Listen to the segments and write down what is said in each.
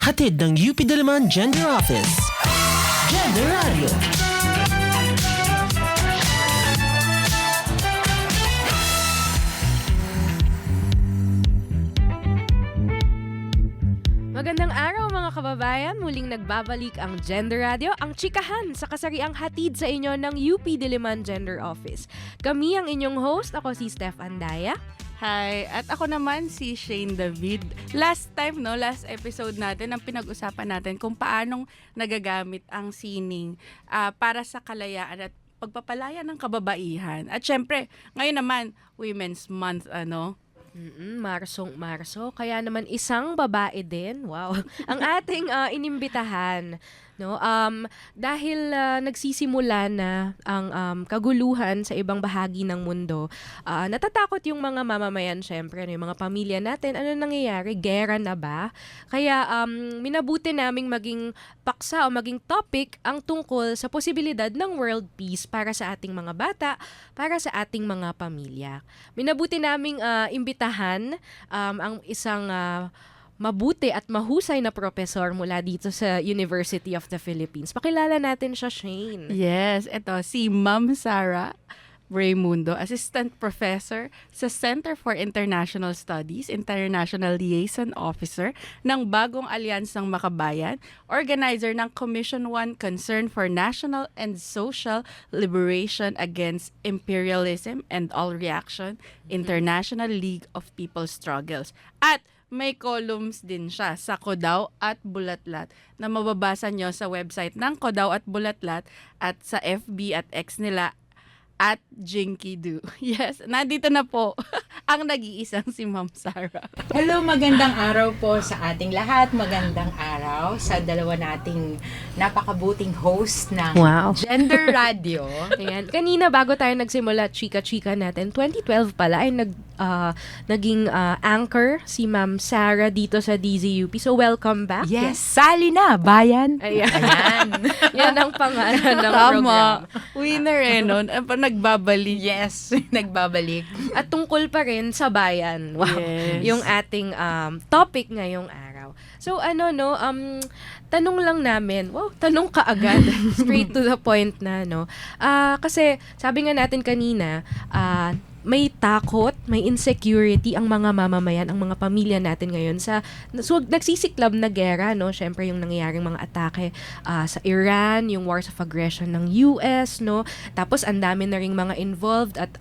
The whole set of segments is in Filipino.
Hatid ng UP Diliman Gender Office. Gender Radio. Magandang araw mga kababayan, muling nagbabalik ang Gender Radio, ang chikahan sa kasariang hatid sa inyo ng UP Diliman Gender Office. Kami ang inyong host, ako si Steph Andaya. Hi, at ako naman si Shane David. Last episode natin, ang pinag-usapan natin kung paanong nagagamit ang sining para sa kalayaan at pagpapalaya ng kababaihan. At syempre, ngayon naman, Women's Month, Marso. Kaya naman isang babae din. Wow. Ang ating inimbitahan, no? Dahil nagsisimula na ang kaguluhan sa ibang bahagi ng mundo. Natatakot yung mga mamamayan, syempre, yung mga pamilya natin. Ano nangyayari? Gera na ba? Kaya minabuti naming maging paksa o maging topic ang tungkol sa posibilidad ng world peace para sa ating mga bata, para sa ating mga pamilya. Minabuti naming imbitahan ang isang mabuti at mahusay na professor mula dito sa University of the Philippines. Pakilala natin siya, Shane. Yes, ito si Ma'am Sarah Raimundo, Assistant Professor sa Center for International Studies, International Liaison Officer ng Bagong Alyansang Makabayan, Organizer ng Commission 1 Concern for National and Social Liberation Against Imperialism and All Reaction, International League of People's Struggles. At may columns din siya sa Kodaw at Bulatlat na mababasa nyo sa website ng Kodaw at Bulatlat at sa FB at X nila at Jinkidu. Yes, nandito na po ang nag-iisang si Ma'am Sarah. Hello, magandang araw po sa ating lahat. Magandang araw sa dalawa nating napakabuting host ng Gender Radio. Ayan. Kanina bago tayo nagsimula chika-chika natin, 2012 pala ay naging anchor si Ma'am Sarah dito sa DZUP. So welcome back. Yes, sali na, bayan. Ayan. Yan ang pangalan ng program. Winner nun. Nagbabalik. Yes, nagbabalik. At tungkol pa rin sa bayan. Wow. Yes. Yung ating topic ngayong araw. So tanong lang namin. Wow, tanong ka agad. Straight to the point na, no? Kasi sabi nga natin kanina, may takot, may insecurity ang mga mamamayan, ang mga pamilya natin ngayon so nagsisiklab na gera, no? Syempre yung nangyayaring mga atake sa Iran, yung wars of aggression ng US, no? Tapos ang dami na ring mga involved at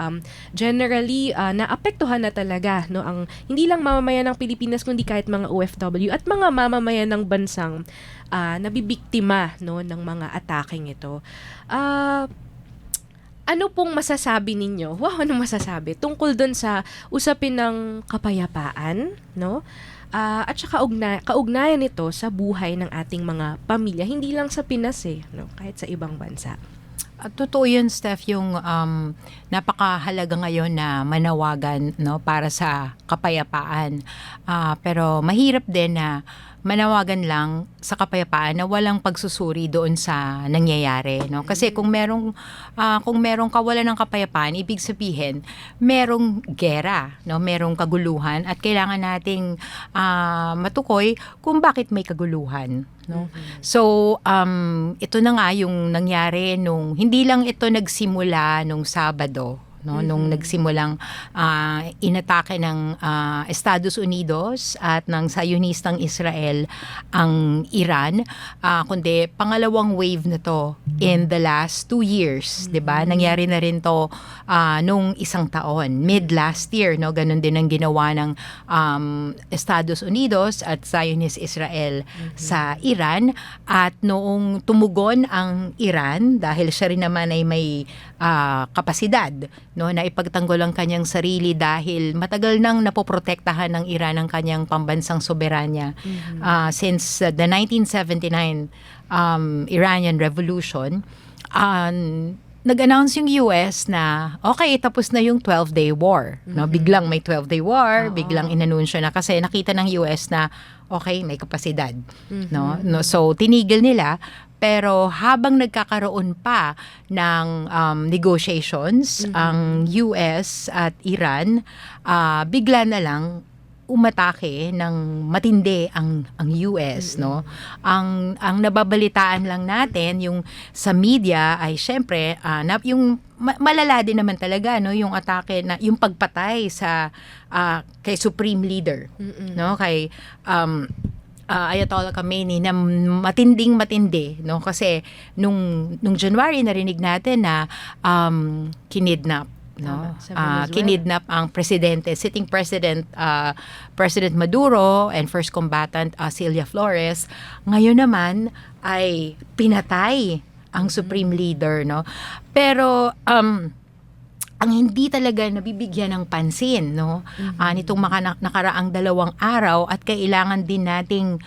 generally naapektuhan na talaga, no, ang hindi lang mamamayan ng Pilipinas kundi kahit mga OFW at mga mamamayan ng bansang nabibiktima, no, ng mga ataking ito. Ano pong masasabi ninyo? Wow, ano masasabi? Tungkol dun sa usapin ng kapayapaan, no? At saka kaugnayan nito sa buhay ng ating mga pamilya. Hindi lang sa Pinas no? Kahit sa ibang bansa. Totoo yun, Steph, yung napakahalaga ngayon na manawagan, no, para sa kapayapaan. Pero mahirap din na manawagan lang sa kapayapaan na walang pagsusuri doon sa nangyayari, no? Kasi kung merong kawalan ng kapayapaan, ibig sabihin merong gera, no? Merong kaguluhan at kailangan nating matukoy kung bakit may kaguluhan, no? So ito na nga yung nangyari nung hindi lang ito nagsimula nung Sabado, no, nung nagsimulang inatake ng Estados Unidos at ng Zionistang Israel ang Iran, kundi pangalawang wave na to in the last 2 years, 'di ba? Nangyari na rin to nung isang taon, mid last year, no, ganun din ang ginawa ng Estados Unidos at Zionist Israel sa Iran. At noong tumugon ang Iran, dahil siya rin naman ay may kapasidad, no, na ipagtanggol ang kanyang sarili dahil matagal nang napoprotektahan ng Iran ang kanyang pambansang soberanya since the 1979 Iranian Revolution. Nag-announce yung US na okay, tapos na yung 12-day war, no? Biglang may 12-day war, biglang inanunsyo na kasi nakita ng US na okay, may kapasidad, no? So tinigil nila. Pero habang nagkakaroon pa ng negotiations ang US at Iran, bigla na lang umatake ng matindi ang US, no? Ang nababalitaan lang natin yung sa media ay syempre yung malala din naman talaga, no, yung atake na yung pagpatay sa kay Supreme Leader, no, kay Ayatollah Khamenei, na matindi, no, kasi nung January narinig natin na kinidnap, no, Sa Venezuela. kinidnap ang sitting president President Maduro and first combatant Celia Flores. Ngayon naman ay pinatay ang Supreme Leader, no. Pero ang hindi talaga nabibigyan ng pansin, no, nitong nakaraang 2 araw, at kailangan din nating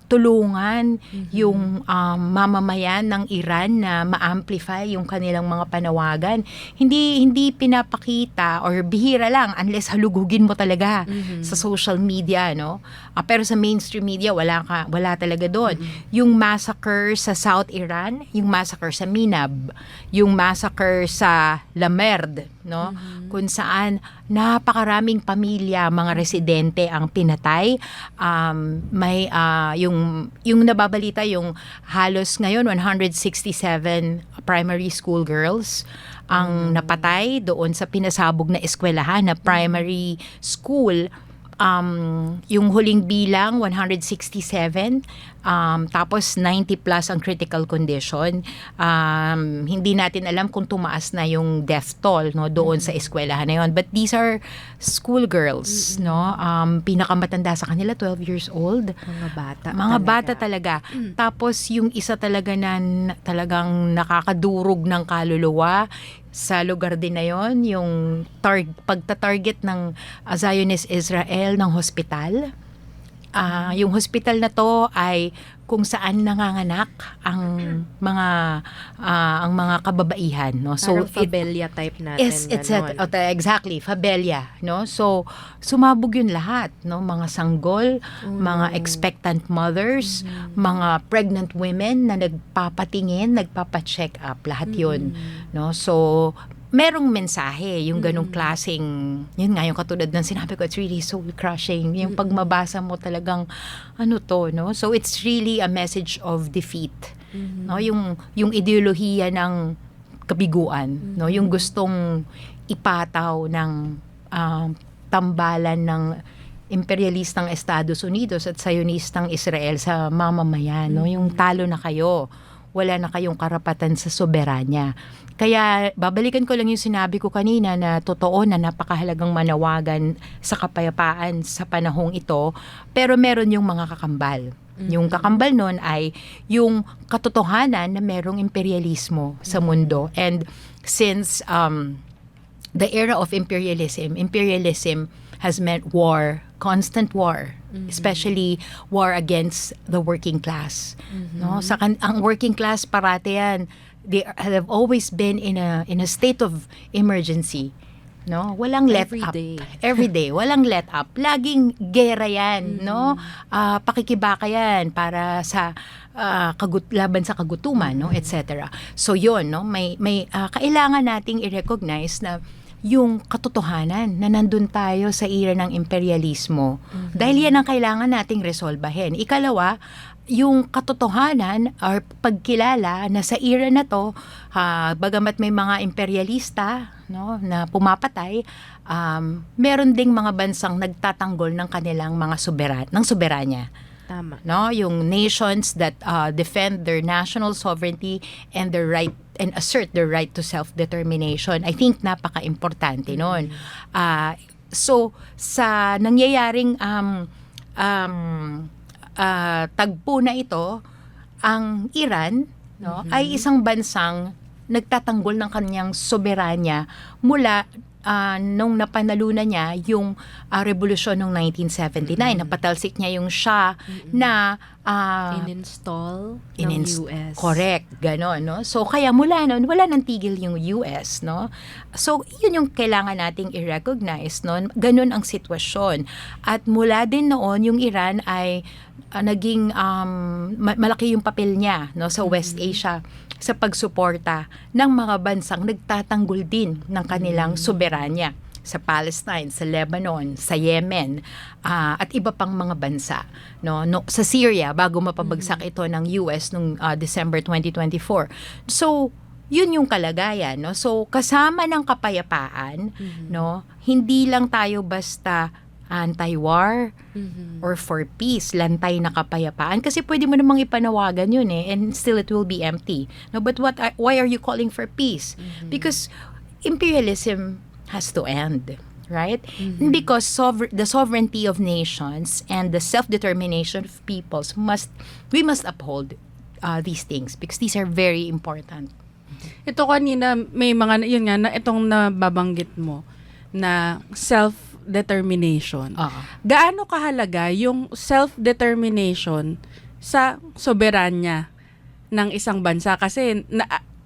tulungan yung mamamayan ng Iran na ma-amplify yung kanilang mga panawagan. Hindi pinapakita, or bihira lang unless halugugin mo talaga sa social media, no. Pero sa mainstream media wala talaga doon. Yung massacre sa South Iran, yung massacre sa Minab, yung massacre sa Lamerd, no, kung saan napakaraming pamilya, mga residente ang pinatay. May yung nababalita, yung halos ngayon 167 primary school girls ang napatay doon sa pinasabog na eskwelahan na primary school. Yung huling bilang 167, tapos 90 plus ang critical condition. Hindi natin alam kung tumaas na yung death toll, no, doon sa eskwelahan na yun, but these are school girls, no. Pinakamatanda sa kanila 12 years old, mga bata talaga. Tapos yung isa talaga na talagang nakakadurog ng kaluluwa sa lugar din na yon, yung pagta-target ng Zionist Israel ng hospital. Yung hospital na to ay kung saan nanganganak ang mga kababaihan, no. So parang Fabella type natin. Exactly, Fabella, no. So sumabog yun lahat, no, mga sanggol, mga expectant mothers, mga pregnant women na nagpapatingin, nagpapa-check up, lahat yun, no. So merong mensahe, yung ganong klaseng, yun nga, yung katulad ng sinabi ko, it's really soul crushing. Yung pagmabasa mo talagang, no? So it's really a message of defeat. No? Yung ideolohiya ng kabiguan, no? Yung gustong ipataw ng tambalan ng imperialistang Estados Unidos at Zionistang Israel sa mamamayan, no? Yung talo na kayo, wala na kayong karapatan sa soberanya. Kaya babalikan ko lang yung sinabi ko kanina na totoo na napakahalagang manawagan sa kapayapaan sa panahong ito, pero meron yung mga kakambal. Yung kakambal nun ay yung katotohanan na merong imperialismo sa mundo. And since the era of imperialism has meant war, constant war, especially war against the working class. No, ang working class parate yan, they have always been in a state of emergency. No, walang let Every up. day. Every day, walang let up. Laging gera yan, no? Pakikibaka yan para sa laban sa kagutuman, no, etc. So yun, no, may kailangan nating i-recognize na yung katotohanan na nandun tayo sa era ng imperialismo. Dahil yan ang kailangan nating resolbahin. Ikalawa, yung katotohanan or pagkilala na sa era na to, bagamat may mga imperialista, no, na pumapatay, meron ding mga bansang nagtatanggol ng kanilang mga soberanya. Tama. No, yung nations that defend their national sovereignty and their right and assert their right to self-determination. I think napaka-importante noon. So sa nangyayaring tagpo na ito, ang Iran, no, ay isang bansang nagtatanggol ng kanyang soberanya mula nung napanalunan niya yung revolusyon noong 1979. Napatalsik niya yung Shah na in-install ng US. Correct, gano'n, no? So kaya mula noon wala nang tigil yung US, no? So yun yung kailangan nating i-recognize, no? Ganun ang sitwasyon. At mula din noon yung Iran ay naging malaki yung papel niya, no, sa West Asia sa pagsuporta ng mga bansang nagtatanggol din ng kanilang soberanya. sa Palestine, sa Lebanon, sa Yemen, at iba pang mga bansa. No, sa Syria, bago mapabagsak ito ng US noong December 2024. So, yun yung kalagayan, no? So, kasama ng kapayapaan, no, hindi lang tayo basta anti-war or for peace, lantay na kapayapaan. Kasi pwede mo namang ipanawagan yun and still it will be empty. No, but why are you calling for peace? Because imperialism has to end, right? Because the sovereignty of nations and the self-determination of peoples we must uphold these things because these are very important. Ito kanina, may mga, yun nga, na itong nababanggit mo na self-determination. Gaano kahalaga yung self-determination sa soberanya ng isang bansa? Kasi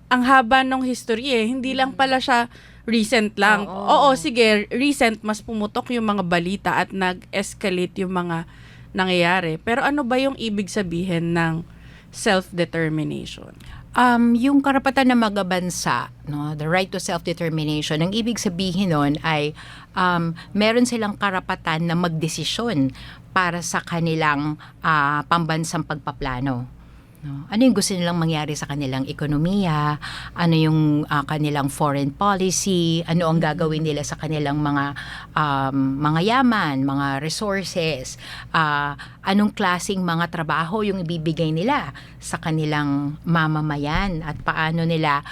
ang haba ng history hindi lang pala siya recent lang. Oo, sige, recent, mas pumutok yung mga balita at nag-escalate yung mga nangyayari. Pero ano ba yung ibig sabihin ng self-determination? Yung karapatan ng mga bansa, no, the right to self-determination, ang ibig sabihin nun ay meron silang karapatan na magdesisyon para sa kanilang pambansang pagpaplano. No? Ano yung gusto nilang mangyari sa kanilang ekonomiya, ano yung kanilang foreign policy, ano ang gagawin nila sa kanilang mga yaman, mga resources, anong klaseng mga trabaho yung ibibigay nila sa kanilang mamamayan at paano nila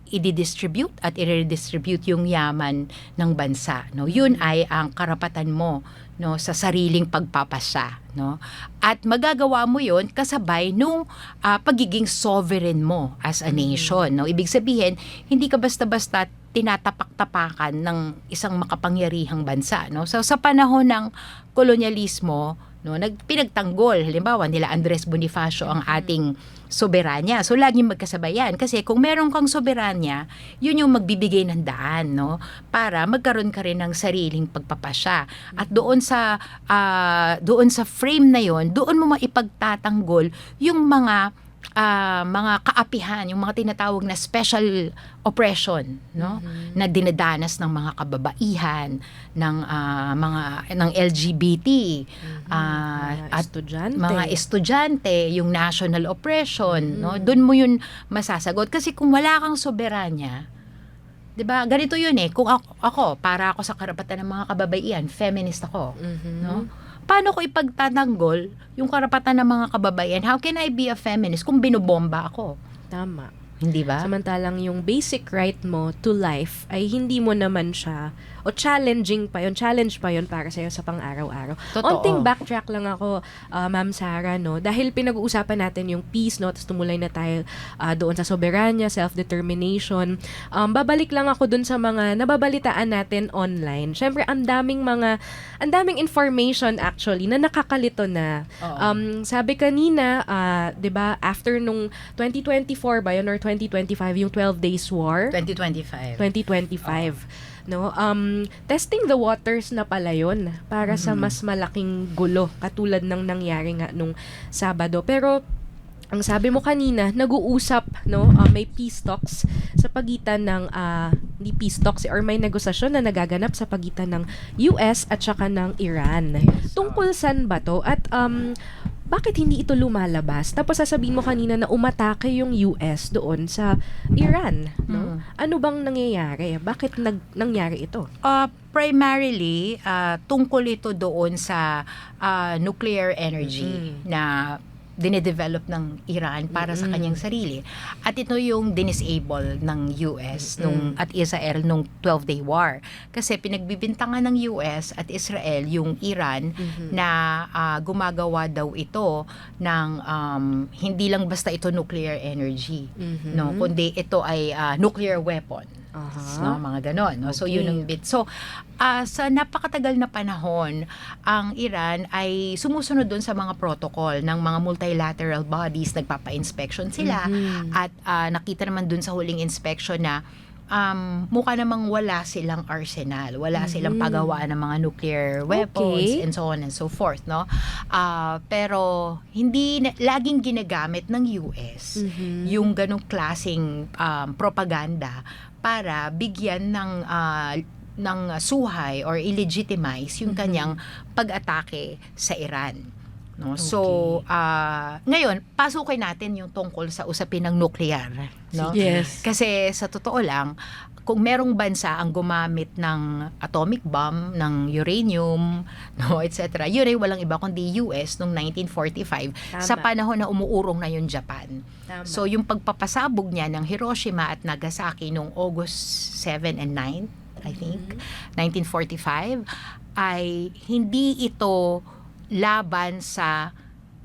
i-distribute at i-redistribute yung yaman ng bansa. No? Yun ay ang karapatan mo, no, sa sariling pagpapasya, no? At magagawa mo 'yon kasabay nung pagiging sovereign mo as a nation, no? Ibig sabihin, hindi ka basta-basta tinatapak-tapakan ng isang makapangyarihang bansa, no? So sa panahon ng kolonyalismo, no, pinagtanggol halimbawa nila Andres Bonifacio ang ating soberanya. So laging magkasabay yan kasi kung meron kang soberanya, yun yung magbibigay ng daan, no, para magkaroon ka rin ng sariling pagpapasya. At doon sa frame na yon, doon mo maipagtatanggol yung mga kaapihan, yung mga tinatawag na special oppression, no, na dinadanas ng mga kababaihan, ng LGBT, mga estudyante, yung national oppression, no, doon mo yun masasagot. Kasi kung wala kang soberanya, 'di ba? Ganito 'yun kung ako para ako sa karapatan ng mga kababaihan, feminist ako, no? Paano ko ipagtatanggol yung karapatan ng mga kababaihan? How can I be a feminist kung binobomba ako? Tama. Hindi ba? Samantalang yung basic right mo to life ay hindi mo naman siya, o challenge pa yun para sa'yo sa pang-araw-araw. Totoo. Onting backtrack lang ako, Ma'am Sarah, no? Dahil pinag-uusapan natin yung peace, no? Tapos tumulay na tayo doon sa soberanya, self-determination. Babalik lang ako doon sa mga nababalitaan natin online. Siyempre, ang daming information actually na nakakalito na. Sabi kanina, 'di ba, after nung 2024 ba yun or 2025 yung 12 days war? 2025. No, testing the waters na pala yun para sa mas malaking gulo katulad ng nangyari nga nung Sabado. Pero ang sabi mo kanina, nag-uusap, no, may peace talks sa pagitan ng hindi peace talks or may negosasyon na nagaganap sa pagitan ng US at saka ng Iran. Tungkol saan ba to? At bakit hindi ito lumalabas? Tapos sasabihin mo kanina na umatake yung US doon sa Iran, no? Ano bang nangyayari? Bakit nangyari ito? Primarily, tungkol ito doon sa nuclear energy na dinedevelop ng Iran para sa kanyang sarili. At ito yung dinisable ng US at Israel nung 12-day war. Kasi pinagbibintangan ng US at Israel yung Iran na gumagawa daw ito ng hindi lang basta ito nuclear energy, no, kundi ito ay nuclear weapon. No, mga ganon, no? So yun ang bit. So sa napakatagal na panahon, ang Iran ay sumusunod doon sa mga protocol ng mga multilateral bodies, nagpapa-inspection sila at nakita naman doon sa huling inspection na mukha namang wala silang arsenal, wala silang pagawaan ng mga nuclear weapons and so on and so forth, no? Pero hindi laging ginagamit ng US yung ganong klaseng propaganda para bigyan ng suhay or illegitimize yung kanyang pag-atake sa Iran. No? So, ngayon, pasukin natin yung tungkol sa usapin ng nuclear. No? Yes. Kasi sa totoo lang, kung merong bansa ang gumamit ng atomic bomb, ng uranium, no, etc., yun ay walang iba kundi US noong 1945 sa Tama. panahon na umuurong na yung Japan. Tama. So, yung pagpapasabog niya ng Hiroshima at Nagasaki noong August 7 and 9, I think, 1945, ay hindi ito laban sa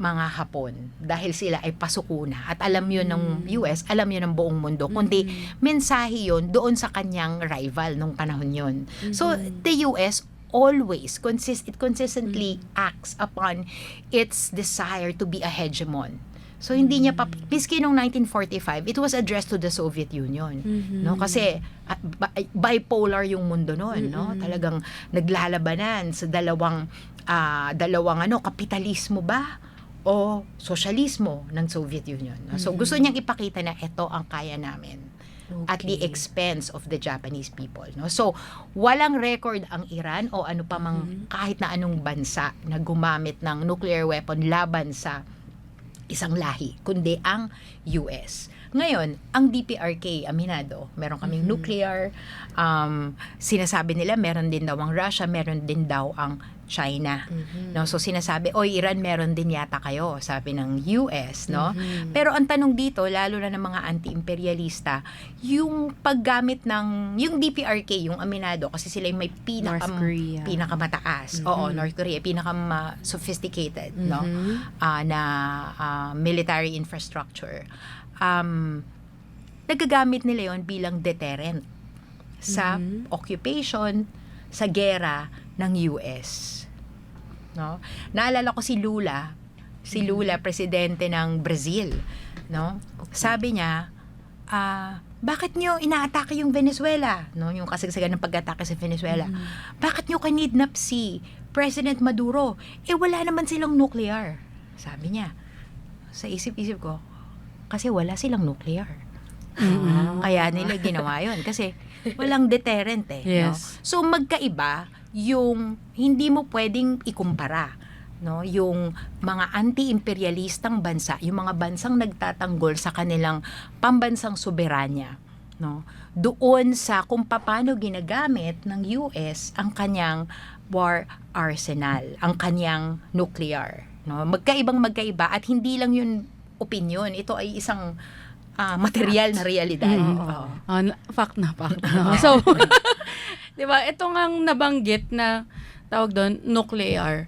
mga Hapon dahil sila ay pasuko na at alam yun ng US, alam yun ng buong mundo, kundi mensahe yun doon sa kanyang rival nung panahon yun. So the US always consistently acts upon its desire to be a hegemon. So hindi niya piski nung 1945, it was addressed to the Soviet Union, no? Kasi bipolar yung mundo noon, no? Talagang naglalabanan sa dalawang kapitalismo ba o sosyalismo ng Soviet Union. No? So gusto niyang ipakita na ito ang kaya namin at the expense of the Japanese people. No? So walang record ang Iran o ano pa mang kahit na anong bansa na gumamit ng nuclear weapon laban sa isang lahi, kundi ang US. Ngayon, ang DPRK, aminado, meron kaming nuclear, sinasabi nila meron din daw ang Russia, meron din daw ang China. No, so sinasabi, oy, Iran, meron din yata kayo, sabi ng US, no? Pero ang tanong dito, lalo na ng mga anti-imperialista, yung paggamit ng yung DPRK, yung aminado, kasi sila yung may North Korea. pinakamataas. Oo, North Korea, sophisticated, no? Na military infrastructure. Nagagamit nila yon bilang deterrent sa occupation, sa gera ng US. No? Naalala ko si Lula, presidente ng Brazil, no? Sabi niya, bakit nyo inaatake yung Venezuela? No, yung kasagsagan ng pag-atake sa Venezuela. Bakit nyo kinidnap si President Maduro? Wala naman silang nuclear. Sabi niya. Sa isip-isip ko, kasi wala silang nuclear. Kaya nila ginawa yun. Kasi walang deterrent no? Yes. So magkaiba yung hindi mo pwedeng ikumpara. No? Yung mga anti-imperialistang bansa, yung mga bansang nagtatanggol sa kanilang pambansang soberanya. No? Doon sa kung paano ginagamit ng US ang kanyang war arsenal, ang kanyang nuclear. No? Magkaiba at hindi lang yun opinion. Ito ay isang material na realidad. Fact na. So, di ba, ito ngang nabanggit na tawag doon, nuclear.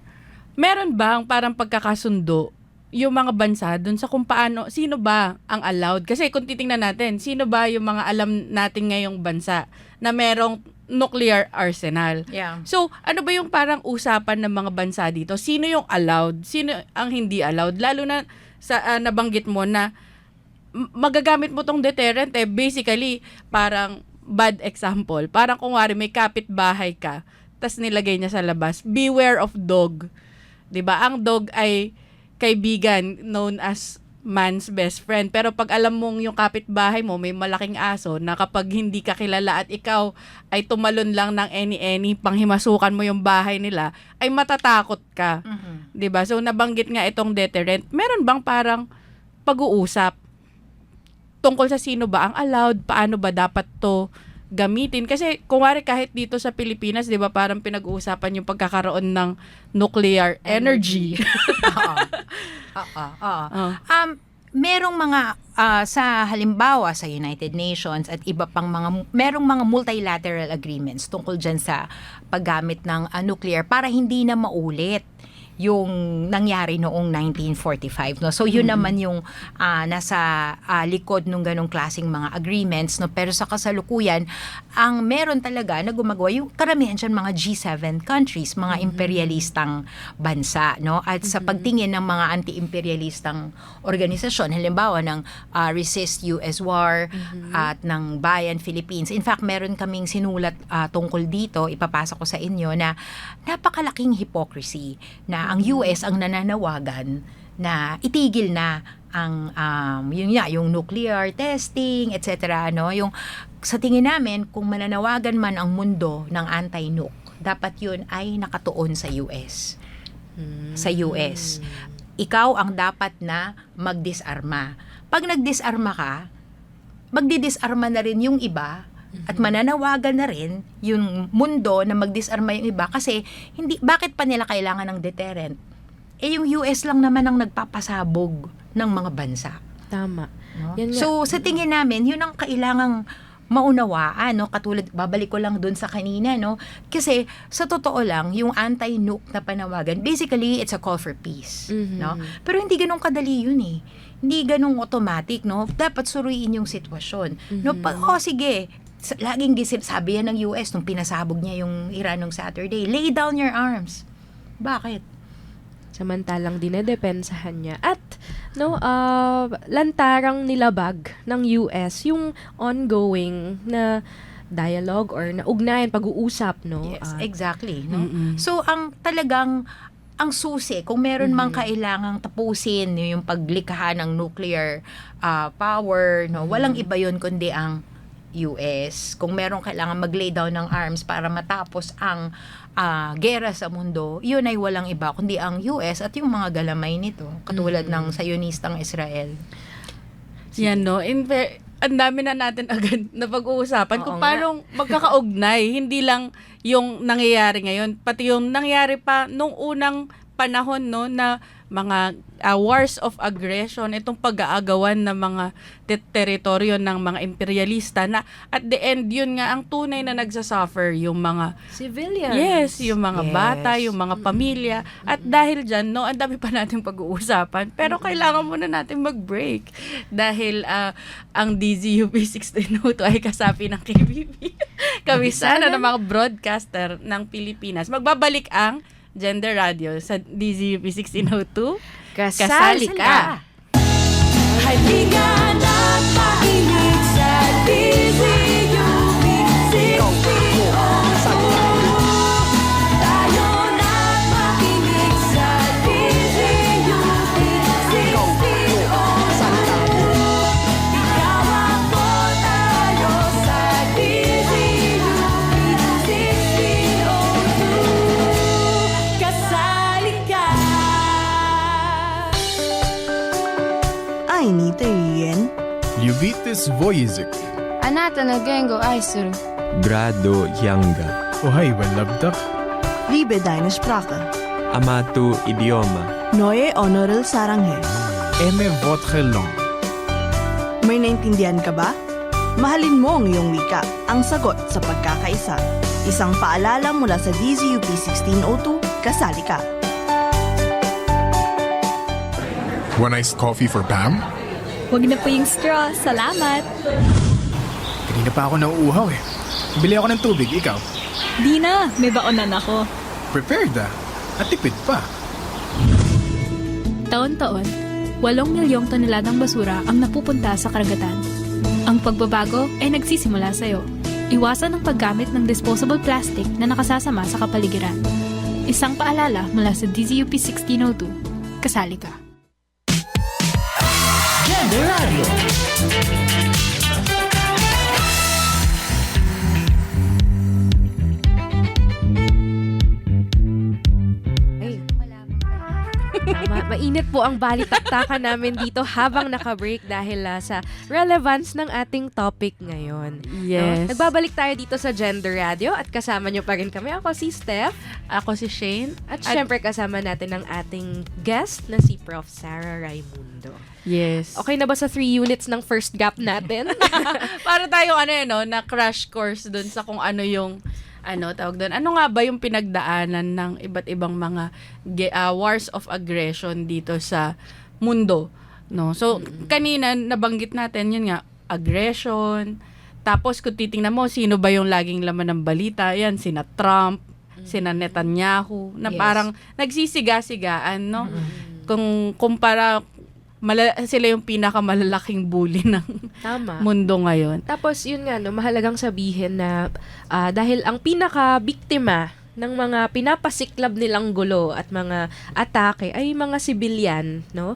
Meron bang parang pagkakasundo yung mga bansa doon sa kung paano, sino ba ang allowed? Kasi kung titingnan natin, sino ba yung mga alam natin ngayong bansa na merong nuclear arsenal? Yeah. So, ano ba yung parang usapan ng mga bansa dito? Sino yung allowed? Sino ang hindi allowed? Lalo na sa nabanggit mo na magagamit mo tong deterrent basically parang bad example. Parang kung wari may kapitbahay ka, tas nilagay niya sa labas, beware of dog. 'Di ba? Ang dog ay kaibigan known as man's best friend. Pero pag alam mong yung kapitbahay mo may malaking aso na kapag hindi ka kilala at ikaw ay tumalon lang ng any panghimasukan mo yung bahay nila, ay matatakot ka. 'Di ba? So nabanggit nga itong deterrent. Meron bang parang pag-uusap tungkol sa sino ba ang allowed, paano ba dapat to gamitin? Kasi kung wari kahit dito sa Pilipinas, 'di ba, parang pinag-uusapan yung pagkakaroon ng nuclear energy. Merong mga sa halimbawa sa United Nations at iba pang merong mga multilateral agreements tungkol diyan sa paggamit ng nuclear para hindi na maulit yung nangyari noong 1945, no? So yun naman yung nasa likod ng ganong klaseng mga agreements, no? Pero sa kasalukuyan, ang meron talaga na gumagawa yung karamihan siya mga G7 countries, mga imperialistang bansa, no? At sa pagtingin ng mga anti-imperialistang organisasyon, halimbawa ng Resist US War at ng Bayan Philippines. In fact, meron kaming sinulat tungkol dito, ipapasa ko sa inyo, na napakalaking hypocrisy na ang US ang nananawagan na itigil na yung nuclear testing, etc. No? Yung sa tingin namin, kung mananawagan man ang mundo ng anti-nuke, dapat yun ay nakatuon sa US. Sa US. Ikaw ang dapat na magdisarma. Pag nagdisarma ka, magdidisarma na rin yung iba at mananawagan na rin yung mundo na magdisarma yung iba kasi bakit pa nila kailangan ng deterrent? Yung US lang naman ang nagpapasabog ng mga bansa. Tama. No? Yan nga. So, sa tingin namin, yun ang kailangang maunawaan, no? Katulad, babalik ko lang dun sa kanina, no? Kasi, sa totoo lang, yung anti-nuke na panawagan, basically, it's a call for peace, no? Pero hindi ganun kadali yun, eh. Hindi ganun automatic, no? Dapat suruin yung sitwasyon. No? Sige, laging sabi yan ng US nung pinasabog niya yung Iran nung Saturday, lay down your arms. Bakit? Samantalang dinedepensahan niya. At, lantarang nilabag ng US yung ongoing na dialogue or na ugnayan, pag-uusap, no? Yes, exactly. No? So, ang susi, kung meron mang kailangang tapusin yung paglikha ng nuclear power, no? Walang iba yun kundi ang US. Kung meron kailangan mag-lay down ng arms para matapos ang gera sa mundo, yun ay walang iba kundi ang US at yung mga galamay nito, katulad ng Zionistang Israel. Yan, no? Ang dami na natin agad na pag-uusapan kung paano magkakaugnay. Hindi lang yung nangyayari ngayon, pati yung nangyayari pa nung unang panahon, no, na mga wars of aggression, itong pag-aagawan ng mga teritoryo ng mga imperialista na at the end, yun nga, ang tunay na nagsasuffer yung mga civilians. Yes, yung mga bata, yung mga pamilya. At dahil dyan, no, ang dami pa natin pag-uusapan. Pero kailangan muna natin mag-break. Dahil ang DZUP 1602 ay kasapi ng KBP. Kabisana ng mga broadcaster ng Pilipinas. Magbabalik ang Gender Radio sa DZUP 1602. Kasali ka! Halika na't makinig sa DZUP 1602. Tayo na't makinig sa DZUP 1602. Ikaw ako, tayo sa DZUP 1602. Kasali ka! 愛にという言 Любитесь во язык. あなたの言語を愛する Grado Yanga. Ohaywa labdak. Liebe deine Sprache. Amatu idioma. Neue Honorel Saranghe. Eme votre langue. May naintindihan ka ba? Mahalin mo ang iyong wika, ang sagot sa pagkakaisa. Isang paalala mula sa DZUP 1602, kasali ka. One iced coffee for Pam? Huwag na po yung straw. Salamat. Kanina pa ako nauuhaw eh. Bili ako ng tubig, ikaw? Di na. May baonan ako. Prepared at tipid pa. Taon-taon, 8 milyong toneladang basura ang napupunta sa karagatan. Ang pagbabago ay nagsisimula sa'yo. Iwasan ang paggamit ng disposable plastic na nakasasama sa kapaligiran. Isang paalala mula sa DZUP 1602. Kasali ka. Gender Radio. Mainit po ang balitaktakan namin dito habang naka-break dahil sa relevance ng ating topic ngayon. Yes. No? Nagbabalik tayo dito sa Gender Radio at kasama nyo pa rin kami. Ako si Steph. Ako si Shane. At syempre kasama natin ang ating guest na si Prof. Sarah Raimundo. Yes. Okay na ba sa 3 units ng first gap natin? Para tayo na crash course dun sa kung ano yung tawag doon. Ano nga ba yung pinagdaanan ng iba't ibang mga wars of aggression dito sa mundo, no? So, kanina nabanggit natin yun nga, aggression. Tapos kung titingnan mo sino ba yung laging laman ng balita, yan sina Trump, sina Netanyahu, na parang nagsisiga-sigaan, no? Kung kumpara sila yung pinakamalalaking bully ng mundo ngayon. Tapos yun nga, mahalagang sabihin na dahil ang pinaka-biktima ng mga pinapasiklab nilang gulo at mga atake ay mga sibilyan, no?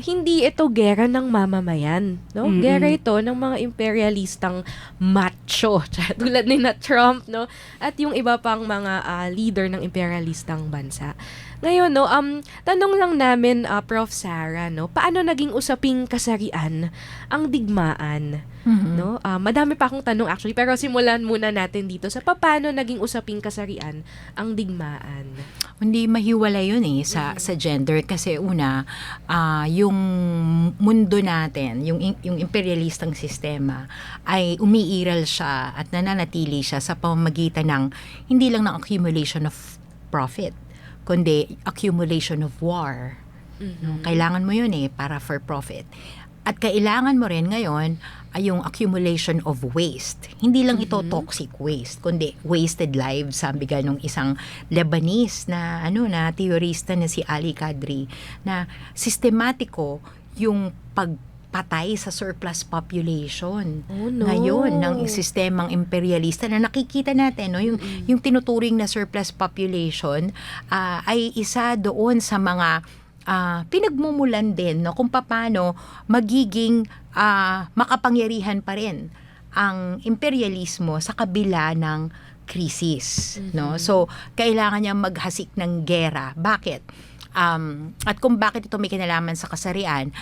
Hindi ito gera ng mamamayan, no? Gera ito ng mga imperialistang macho, tulad ni na Trump, no? At yung iba pang mga leader ng imperialistang bansa. Ngayon, no, tanong lang namin, Prof. Sarah, no, paano naging usaping kasarian ang digmaan? No? Madami pa akong tanong actually, pero simulan muna natin dito sa paano naging usaping kasarian ang digmaan. Hindi mahiwalay yun sa gender kasi una, yung mundo natin, yung imperialistang sistema ay umiiral siya at nananatili siya sa pamamagitan ng hindi lang ng accumulation of profit, kundi accumulation of war. No? Kailangan mo yun para for profit. At kailangan mo rin ngayon ay yung accumulation of waste. Hindi lang ito toxic waste, kundi wasted lives, sabi nga nung isang Lebanese na na teorista na si Ali Kadri, na sistematiko yung pagpatay sa surplus population. Oh, no. Ngayon ng sistemang imperialista na nakikita natin, no, yung tinuturing na surplus population ay isa doon sa mga pinagmumulan din, no, kung paano magiging makapangyarihan pa rin ang imperialismo sa kabila ng krisis, no? So kailangan niya maghasik ng gera. Bakit? At kung bakit ito may kinalaman sa kasarian,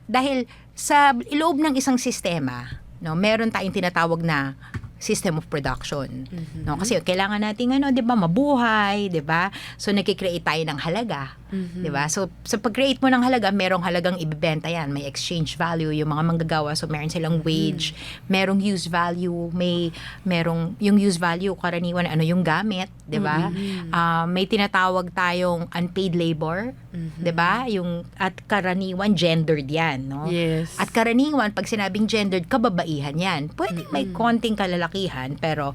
dahil sa loob ng isang sistema, no, meron tayong tinatawag na system of production. No, kasi kailangan nating 'di ba, mabuhay, 'di ba? So nagki-create tayo ng halaga, 'di ba? So sa pag-create mo ng halaga, merong halagang ibebenta 'yan, may exchange value yung mga manggagawa, so meron silang wage, merong use value, merong yung use value karaniwan yung gamit, 'di ba? May tinatawag tayong unpaid labor, 'di ba? Yung at karaniwan gendered 'yan, no? Yes. At karaniwan pag sinabing gendered, kababaihan 'yan. Pwede may konting kalalakihan, pero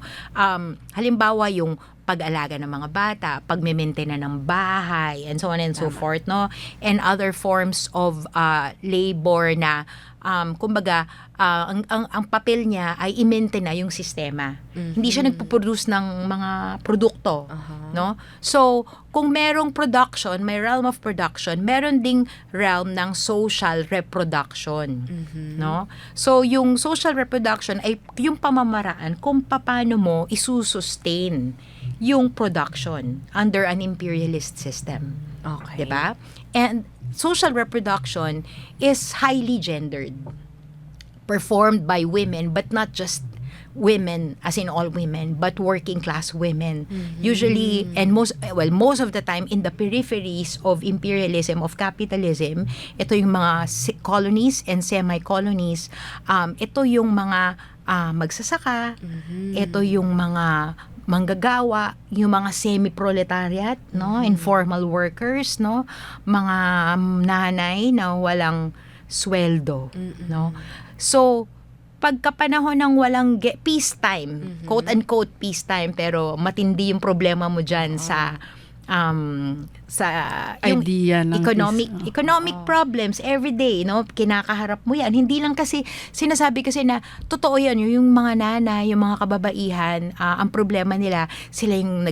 halimbawa yung pag-alaga ng mga bata, pag-maintain ng bahay, and so on and so forth, no? And other forms of labor na kumbaga ang papel niya ay i-maintain na yung sistema. Hindi siya nagpo-produce ng mga produkto, no? So, kung merong production, may realm of production, meron ding realm ng social reproduction, no? So, yung social reproduction ay yung pamamaraan kung paano mo isusustain yung production under an imperialist system. Okay. 'Di ba? And social reproduction is highly gendered, performed by women, but not just women as in all women, but working class women. Usually, and most of the time in the peripheries of imperialism, of capitalism, ito yung mga colonies and semi-colonies, ito yung mga magsasaka, ito yung mga manggagawa, yung mga semi-proletariat, no, informal workers, no, mga nanay na walang sweldo, no. So, pagkapanahon ng walang peacetime, quote-unquote peacetime, pero matindi yung problema mo dyan sa yung idea ng economic problems every day, no, kinakaharap mo yan. Hindi lang kasi sinasabi kasi na totoo yan, yung mga nanay, yung mga kababaihan, ang problema nila, sila yung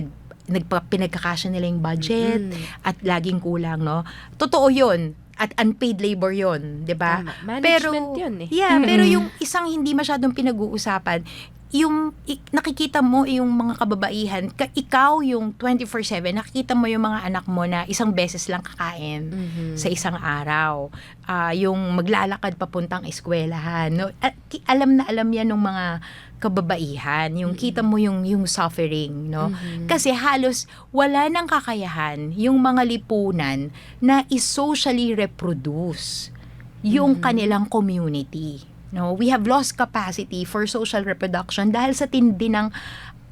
pinagkakasya nila yung budget at laging kulang, no. Totoo yun. At unpaid labor yon, 'di ba? Management yun eh. Yeah, pero yung isang hindi masyadong pinag-uusapan, yung nakikita mo yung mga kababaihan, ikaw yung 24/7, nakikita mo yung mga anak mo na isang beses lang kakain sa isang araw. Yung maglalakad papuntang eskwelahan, no? Alam na alam yan ng mga kababaihan, yung kita mo yung suffering, no? Kasi halos wala nang kakayahan yung mga lipunan na i-socially reproduce yung kanilang community. No, we have lost capacity for social reproduction dahil sa tindi ng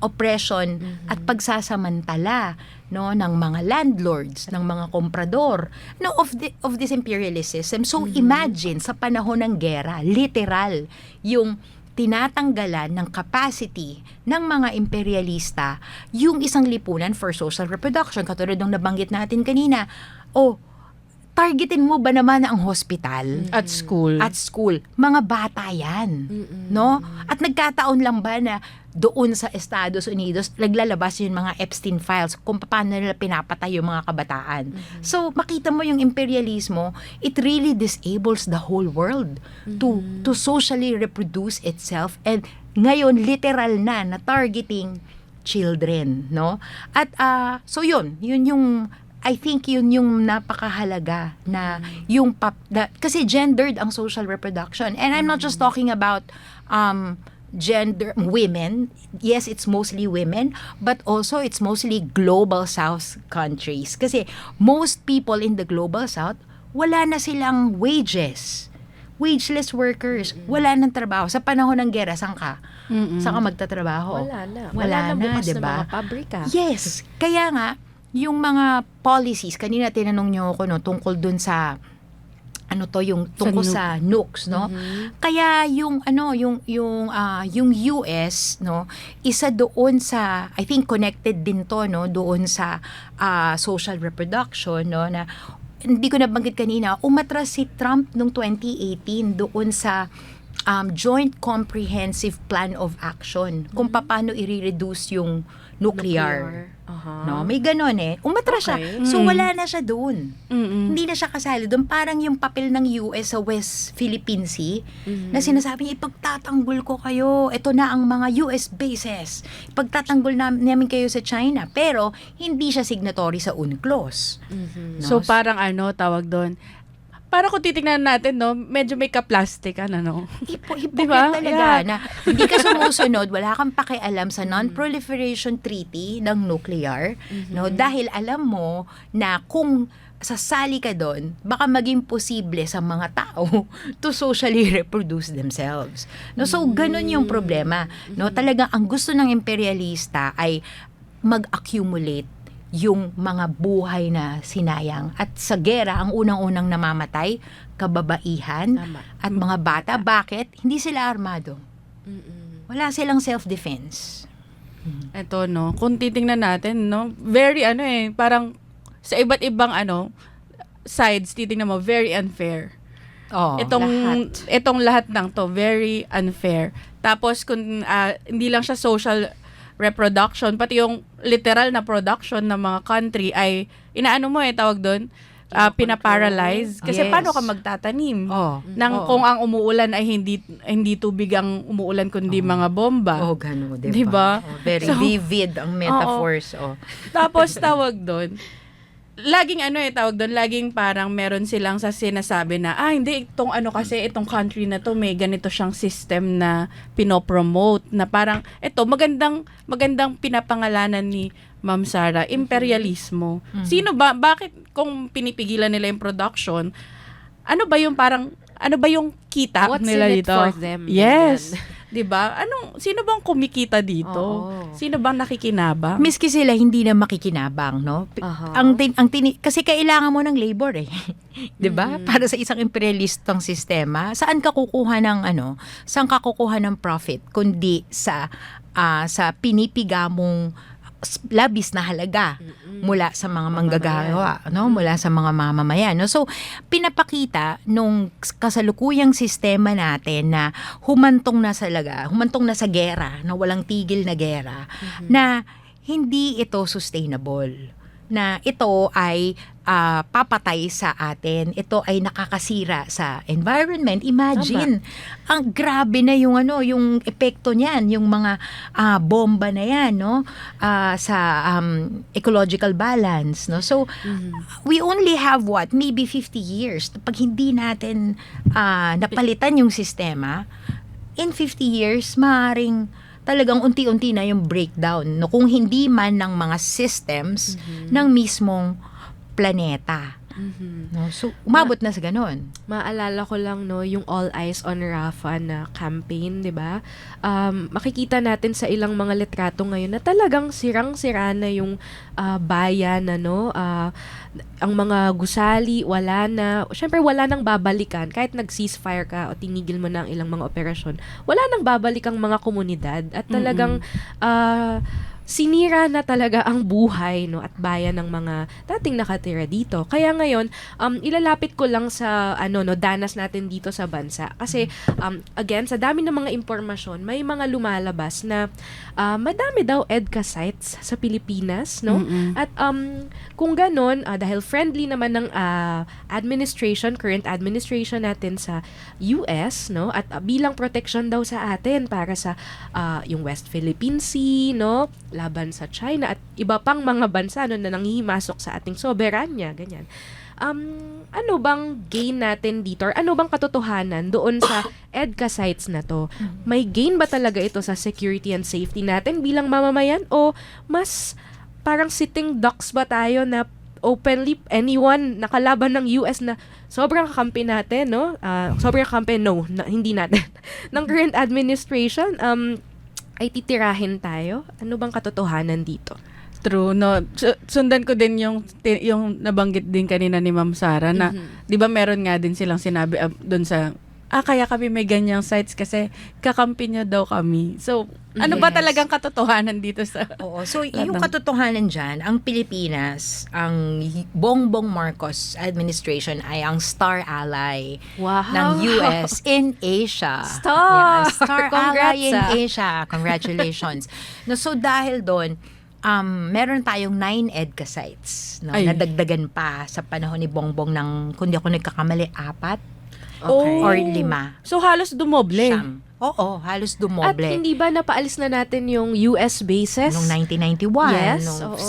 oppression at pagsasamantala, no, ng mga landlords, ng mga komprador, no, of this imperialist system. So imagine sa panahon ng gera, literal yung tinatanggalan ng capacity ng mga imperialista yung isang lipunan for social reproduction. Katulad ng nabanggit natin kanina, targetin mo ba naman ang hospital? At school. At school. Mga bata yan. No? At nagkataon lang ba na doon sa Estados Unidos, naglalabas yung mga Epstein files kung paano nila pinapatay yung mga kabataan. So, makita mo yung imperialismo, it really disables the whole world to socially reproduce itself, and ngayon literal na targeting children, no? At so yun yung I think yun yung napakahalaga na yung kasi gendered ang social reproduction, and I'm not just talking about gender women. Yes, it's mostly women, but also it's mostly global south countries, kasi most people in the global south wala na silang wageless workers, wala nang trabaho sa panahon ng gera. Saan ka magtatrabaho? Wala na bukas diba? na mga pabrika. Yes, kaya nga yung mga policies, kanina tinanong niyo ako tungkol dun sa yung tungkol sa nukes, no? Kaya yung US, no, isa doon sa, I think connected din to, no, doon sa social reproduction, no, na hindi ko nabanggit kanina, umatras si Trump noong 2018 doon sa Joint Comprehensive Plan of Action kung paano i-reduce yung nuclear. No, may ganon umatras siya. So wala na siya doon. Hindi na siya kasali doon. Parang yung papel ng US sa West Philippine Sea na sinasabi niya, ipagtatanggol ko kayo. Ito na ang mga US bases. Ipagtatanggol namin kayo sa China. Pero hindi siya signatory sa UNCLOS. No? So parang tawag doon, para kung titingnan natin, no, medyo may kaplastikan, Hypocrite Diba? talaga na hindi ka sumusunod, wala kang pakialam sa Non-Proliferation Treaty ng nuclear, no, dahil alam mo na kung sasali ka doon, baka maging posible sa mga tao to socially reproduce themselves. No, so ganun yung problema, no? Talagang ang gusto ng imperialista ay mag-accumulate yung mga buhay na sinayang. At sa gera, ang unang-unang namamatay, kababaihan at mga bata. Bakit? Hindi sila armado. Wala silang self-defense. Ito, no, kung titingnan natin, no, very parang sa iba't ibang sides, titingnan mo, very unfair. Itong lahat ng to, very unfair. Tapos kung hindi lang siya social reproduction, pati yung literal na production ng mga country ay tawag doon, pinaparalyze. Kasi paano ka magtatanim? Kung ang umuulan ay hindi tubig ang umuulan, kundi mga bomba. Gano'n, diba? Very vivid ang metaphors. Tapos tawag doon, laging laging parang meron silang sa sinasabi na, hindi, kasi itong country na to, may ganito siyang system na pinopromote, na parang, magandang pinapangalanan ni Ma'am Sara, imperialismo. Sino ba, bakit kung pinipigilan nila yung production, ano ba yung kita What's nila in it dito? for them? Yes. 'Di ba? Sino bang kumikita dito? Sino bang nakikinabang? Miski sila hindi na makikinabang, no? Kasi kailangan mo ng labor 'Di ba? Para sa isang imperialistang sistema, saan ka kukuha ng profit kundi sa pinipigamong labis na halaga mula sa mga manggagawa, no? Mula sa mga mamamayan, no? So, pinapakita nung kasalukuyang sistema natin na humantong na sa gera, na walang tigil na gera, na hindi ito sustainable, na ito ay papatay sa atin, ito ay nakakasira sa environment. Imagine, ang grabe na yung epekto niyan, yung mga bomba na yan, no? Sa ecological balance, no? So, we only have maybe 50 years. Pag hindi natin napalitan yung sistema, in 50 years, maaaring talagang unti-unti na yung breakdown, no? Kung hindi man ng mga systems ng mismong planeta. No? So, umabot na sa ganun. Maalala ko lang, no, yung All Eyes on Rafa na campaign, di ba? Makikita natin sa ilang mga litrato ngayon na talagang sirang-sira na yung bayan, ang mga gusali, wala na. Siyempre, wala nang babalikan. Kahit nag-ceasefire ka o tinigil mo na ang ilang mga operasyon, wala nang babalik ang mga komunidad. At talagang sinira na talaga ang buhay, no, at bayan ng mga dating nakatira dito. Kaya ngayon, ilalapit ko lang sa danas natin dito sa bansa. Kasi again, sa dami ng mga impormasyon, may mga lumalabas na madami daw EDCA sites sa Pilipinas, no? At kung ganon, dahil friendly naman ng current administration natin sa US, no? At bilang protection daw sa atin para sa yung West Philippine Sea, no? Laban sa China at iba pang mga bansa na nangihimasok sa ating soberanya, ganyan. Ano bang gain natin dito? Or ano bang katotohanan doon sa EDCA sites na to? May gain ba talaga ito sa security and safety natin bilang mamamayan? O mas parang sitting ducks ba tayo na openly anyone nakalaban ng US na sobrang kakampi natin, no? Sobrang kakampi, hindi natin. ng current administration, ay titirahin tayo? Ano bang katotohanan dito? True, no. Sundan ko din yung nabanggit din kanina ni Ma'am Sara na, di ba meron nga din silang sinabi doon sa, kaya kami may ganyang sites kasi kakampi niya daw kami. So, ano ba talagang katotohanan dito sa... Oo. So, yung katotohanan dyan, ang Pilipinas, ang Bongbong Marcos administration ay ang star ally ng US in Asia. Star! Star Congrats, ally in Asia. Congratulations. No, so, dahil doon, meron tayong 9 EDCA sites, no, nadagdagan pa sa panahon ni Bongbong ng, kung di ako nagkakamali, 4 or 5. So, halos dumoble. Siyam. Oo, halos At dumoble. hindi ba napaalis na natin yung US bases? Nung 1991, Yes, nung oo.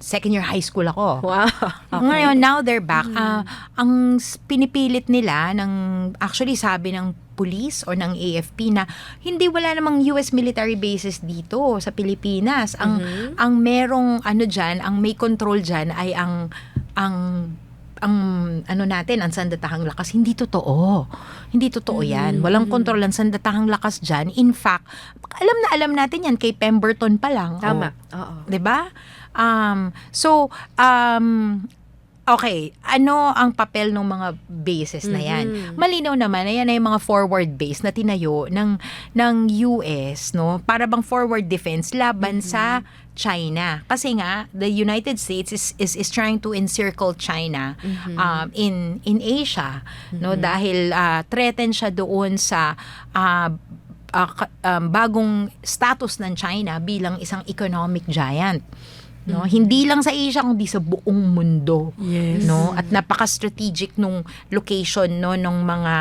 second year high school ako. Wow. Ngayon, now they're back. Ang pinipilit nila, actually sabi ng police or ng AFP na wala namang US military bases dito sa Pilipinas. Ang merong dyan, ang may control dyan ay ang sandatahang lakas. Hindi totoo. Hindi totoo yan. Walang kontrol ang sandatahang lakas dyan. In fact, alam natin yan kay Pemberton pa lang. Tama. Oo. 'Di ba? Okay, ano ang papel ng mga bases na yan? Malinaw naman na yan ay mga forward base na tinayo ng US, no? Para bang forward defense laban sa China. Kasi nga, the United States is trying to encircle China in Asia, no? Dahil threatened siya doon sa bagong status ng China bilang isang economic giant. No, hindi lang sa Asia kundi sa buong mundo. Yes. No, at napaka-strategic nung location nung mga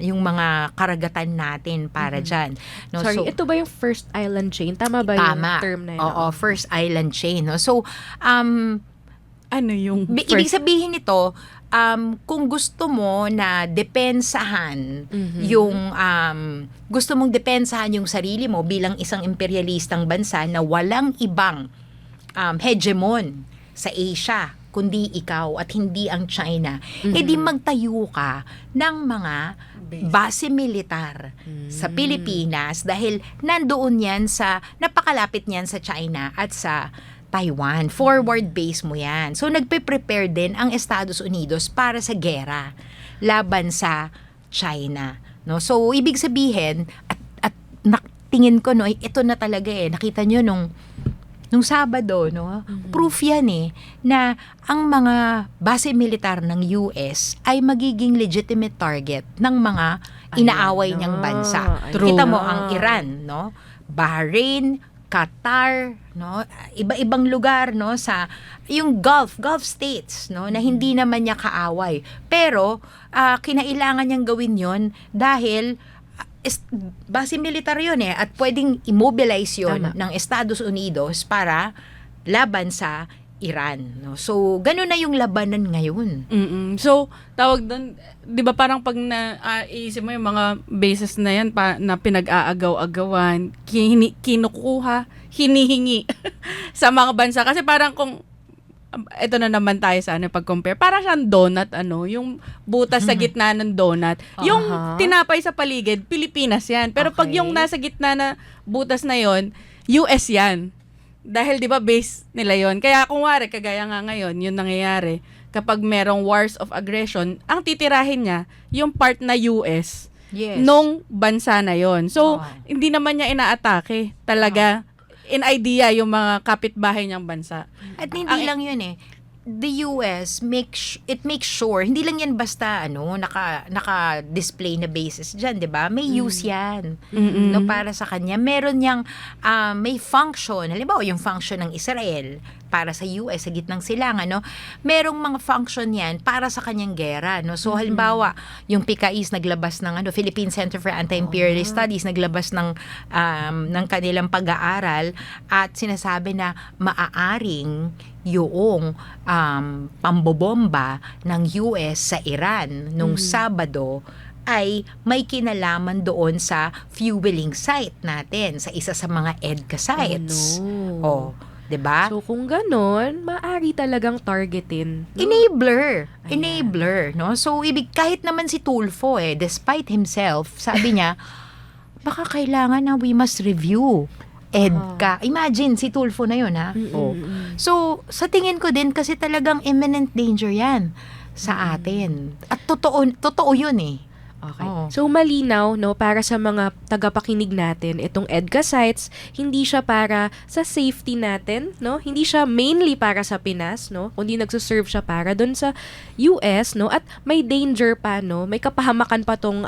yung mga karagatan natin para diyan. No, Sorry, so, ito ba yung first island chain? Tama ba yung term na yun? Oo, first island chain, no. So, ano yung ibig sabihin nito, kung gusto mo na depensahan yung gusto mong depensahan yung sarili mo bilang isang imperialistang bansa na walang ibang hegemon sa Asia kundi ikaw at hindi ang China, edi magtayo ka ng mga base militar sa Pilipinas dahil nandoon yan napakalapit niyan sa China at sa Taiwan. Forward base mo yan. So, nagpe-prepare din ang Estados Unidos para sa gera laban sa China. No? So, ibig sabihin, at tingin ko, no, ito na talaga nakita nyo nung Sabado, no? Proof yan na ang mga base militar ng US ay magiging legitimate target ng mga inaaway niyang bansa. True. Kita mo ang Iran, no? Bahrain, Qatar, no? Iba-ibang lugar, no, sa yung Gulf states, no, na hindi naman niya kaaway. Pero kinailangan niyang gawin 'yon dahil base militar yun at pwedeng immobilize yun ng Estados Unidos para laban sa Iran. No? So, ganun na yung labanan ngayon. So, tawag doon, di ba parang pag iisip mo yung mga bases na yan na pinag-aagaw-agawan, kinukuha, hinihingi sa mga bansa. Kasi parang kung ito na naman tayo sa pag-compare. Para siyang donut, yung butas sa gitna ng donut. Yung tinapay sa paligid, Pilipinas yan. Pero pag yung nasa gitna na butas na yon, US yan. Dahil di ba base nila yon. Kaya kung wari, kagaya nga ngayon, yun nangyayari. Kapag merong wars of aggression, ang titirahin niya, yung part na US nung bansa na yon. So, hindi naman niya inaatake. Talaga, in idea yung mga kapitbahay niyang bansa. At hindi lang yun eh. The US makes sure hindi lang yan basta naka-display na basis diyan, 'di ba? May use yan. No, para sa kanya meron yang may function. Halimbawa, yung function ng Israel para sa US sa gitnang silangan, no? Merong mga function yan para sa kanyang gera, no? So halimbawa, yung PICAIS naglabas ng Philippine Center for Anti-Imperialist Studies naglabas ng kanilang pag-aaral at sinasabi na maaaring yung pambobomba ng US sa Iran nung Sabado ay may kinalaman doon sa fueling site natin, sa isa sa mga EDCA sites. Oh, 'di ba? So kung ganon, maaari talagang targetin. Enabler, no? So kahit naman si Tulfo despite himself, sabi niya, baka kailangan na we must review EDCA. Imagine, si Tulfo na yun, ha? So, sa tingin ko din, kasi talagang imminent danger yan sa atin. At totoo yun eh. Okay. So malinaw, no, para sa mga tagapakinig natin, itong EDCA sites, hindi siya para sa safety natin, no? Hindi siya mainly para sa Pinas, no? Kundi nagsuserve siya para doon sa US, no? At may danger pa, no? May kapahamakan pa tong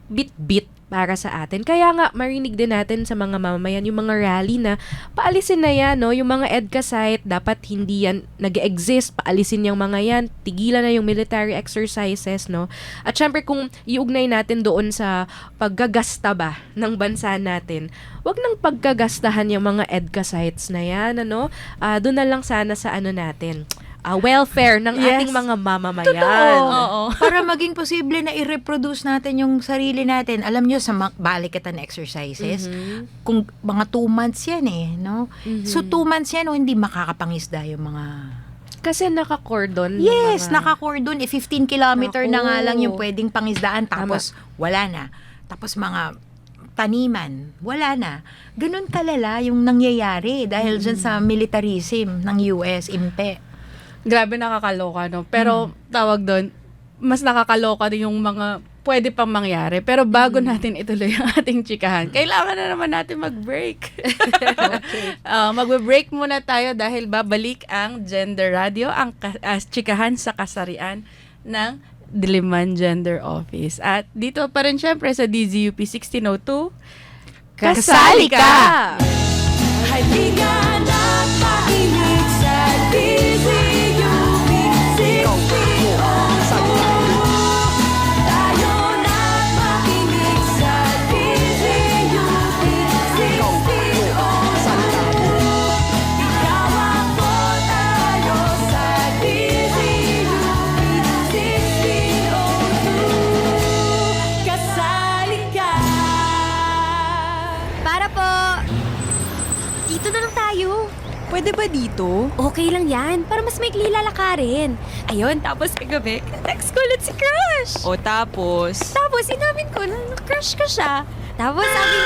bit-bit para sa atin. Kaya nga, marinig din natin sa mga mamamayan, yung mga rally na paalisin na yan, no? Yung mga EDCA site, dapat hindi yan nag-exist, paalisin yung mga yan, tigilan na yung military exercises, no? At syempre, kung iugnay natin doon sa paggagasta ba ng bansa natin, wag nang paggagastahan yung mga EDCA sites na yan, ano? Doon na lang sana sa natin, welfare ng ating mga mamamayan. Oo. Para maging posible na i-reproduce natin yung sarili natin. Alam nyo, sa balikatan exercises, kung mga 2 months yan no? So 2 months yan, hindi makakapangisda yung mga... Kasi naka-cordon. Yes, naka-cordon. 15 kilometer na nga lang yung pwedeng pangisdaan. Tapos, wala na. Tapos mga taniman, wala na. Ganun kalala yung nangyayari dahil dyan sa militarism ng US, IMPE. Grabe, nakakaloka, no? Pero tawag doon, mas nakakaloka din yung mga pwede pang mangyari. Pero bago natin ituloy ang ating chikahan, kailangan na naman natin mag-break. Mag-break muna tayo dahil babalik ang Gender Radio, ang chikahan sa kasarian ng Diliman Gender Office. At dito pa rin syempre sa DZUP 1602, Kasali ka! Halika na pakinig sa DZUP 1602. Tayo na makinig sa DZUP 1602. Ikaw ako, tayo sa DZUP 1602. Kasali ka. Para po! Dito na lang tayo. Pwede ba dito? Okay lang yan, para mas maikli lalakarin. Ayun, tapos kagabi, text ko ulit si Crush. O tapos? Tapos, inamin ko na crush ko siya. Tapos sabi,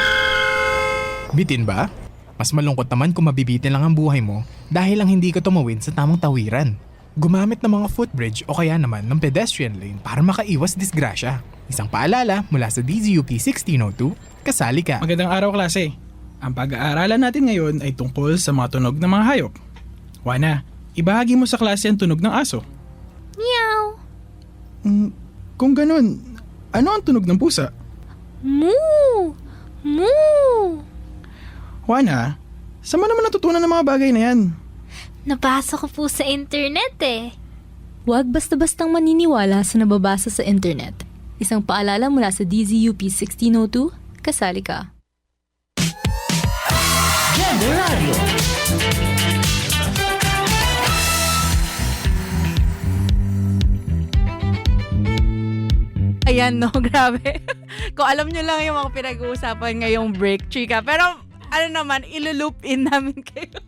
Bitin ba? Mas malungkot naman kung mabibitin lang ang buhay mo dahil lang hindi ka tumawid sa tamang tawiran. Gumamit ng mga footbridge o kaya naman ng pedestrian lane para makaiwas disgrasya. Isang paalala mula sa DZUP 1602, kasali ka. Magandang araw, klase. Ang pag-aaralan natin ngayon ay tungkol sa mga tunog ng mga hayop. Juana, ibahagi mo sa klase ang tunog ng aso. meow, Kung ganun, ano ang tunog ng pusa? moo, moo. Juana, saan mo naman natutunan ng mga bagay na yan? Nabasa ko po sa internet eh. Huwag basta-bastang maniniwala sa nababasa sa internet. Isang paalala mula sa DZUP 1602, kasali ka. Gender Radio. Ayan, no, grabe. Kung alam nyo lang yung mga pinag-uusapan ngayong break, chika. Pero, naman, ilulup in namin kayo.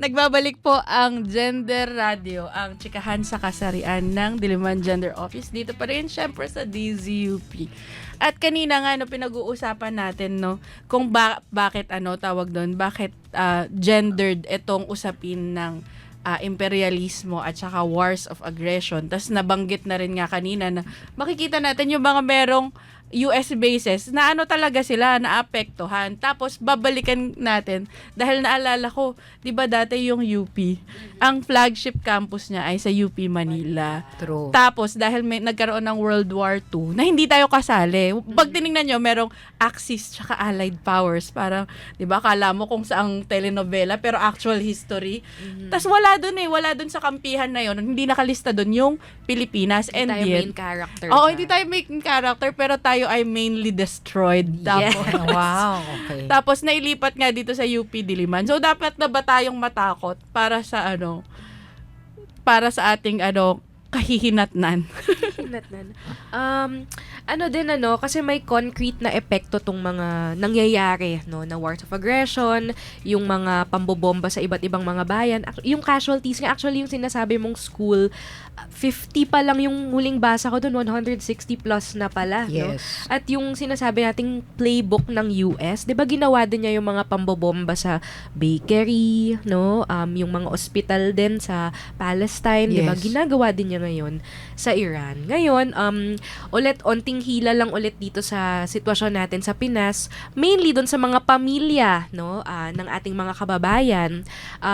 Nagbabalik po ang Gender Radio, ang chikahan sa kasarian ng Diliman Gender Office. Dito pa rin, syempre, sa DZUP. At kanina nga, pinag-uusapan natin, no, kung bakit, tawag doon, bakit gendered itong usapin ng imperialismo at saka wars of aggression. Tapos nabanggit na rin nga kanina na makikita natin yung mga merong US bases na ano talaga sila, naapektuhan. Tapos babalikan natin dahil naalala ko, 'di ba dati yung UP, ang flagship campus niya ay sa UP Manila. True. Tapos dahil may nagkaroon ng World War II na hindi tayo kasali. Pag tiningnan nyo, merong Axis tsaka Allied Powers. Parang, 'di ba, kala mo kung saang telenovela pero actual history. Tapos wala dun sa kampihan na yon. Hindi nakalista dun yung Pilipinas. Hindi and tayo yet, main character. Oo, hindi tayo main character pero tayo ay mainly destroyed. Tapos, Wow, okay. tapos nailipat nga dito sa UP Diliman. So dapat na ba tayong matakot para sa ating kahihinatnan? Hinatnan. Kasi may concrete na epekto tong mga nangyayari, no, na wars of aggression, yung mga pambobomba sa iba't ibang mga bayan, yung casualties nga, actually yung sinasabi mong school, 50 pa lang yung huling basa ko doon, 160 plus na pala, no? Yes. At yung sinasabi nating playbook ng US, 'di ba ginawa din niya yung mga pambobomba sa bakery, no? Yung mga ospital din sa Palestine, 'di ba? Yes. Ginagawa din niya ngayon sa Iran. Ngayon, ulit onting hila lang ulit dito sa sitwasyon natin sa Pinas, mainly doon sa mga pamilya, no, ng ating mga kababayan.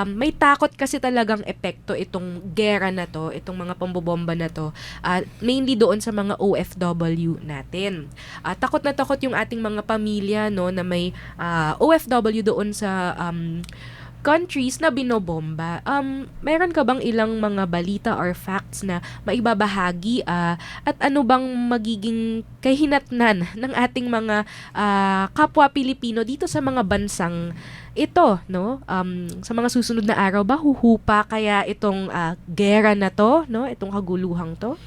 May takot kasi talagang epekto itong gera na to, itong mga pambobomba na to, mainly doon sa mga OFW natin. Takot na takot yung ating mga pamilya, no, na may OFW doon sa countries na binobomba. Meron ka bang ilang mga balita or facts na maibabahagi at ano bang magiging kahinatnan ng ating mga kapwa Pilipino dito sa mga bansang ito, no? Sa mga susunod na araw ba huhupa kaya itong gera na to, no? Itong kaguluhang to?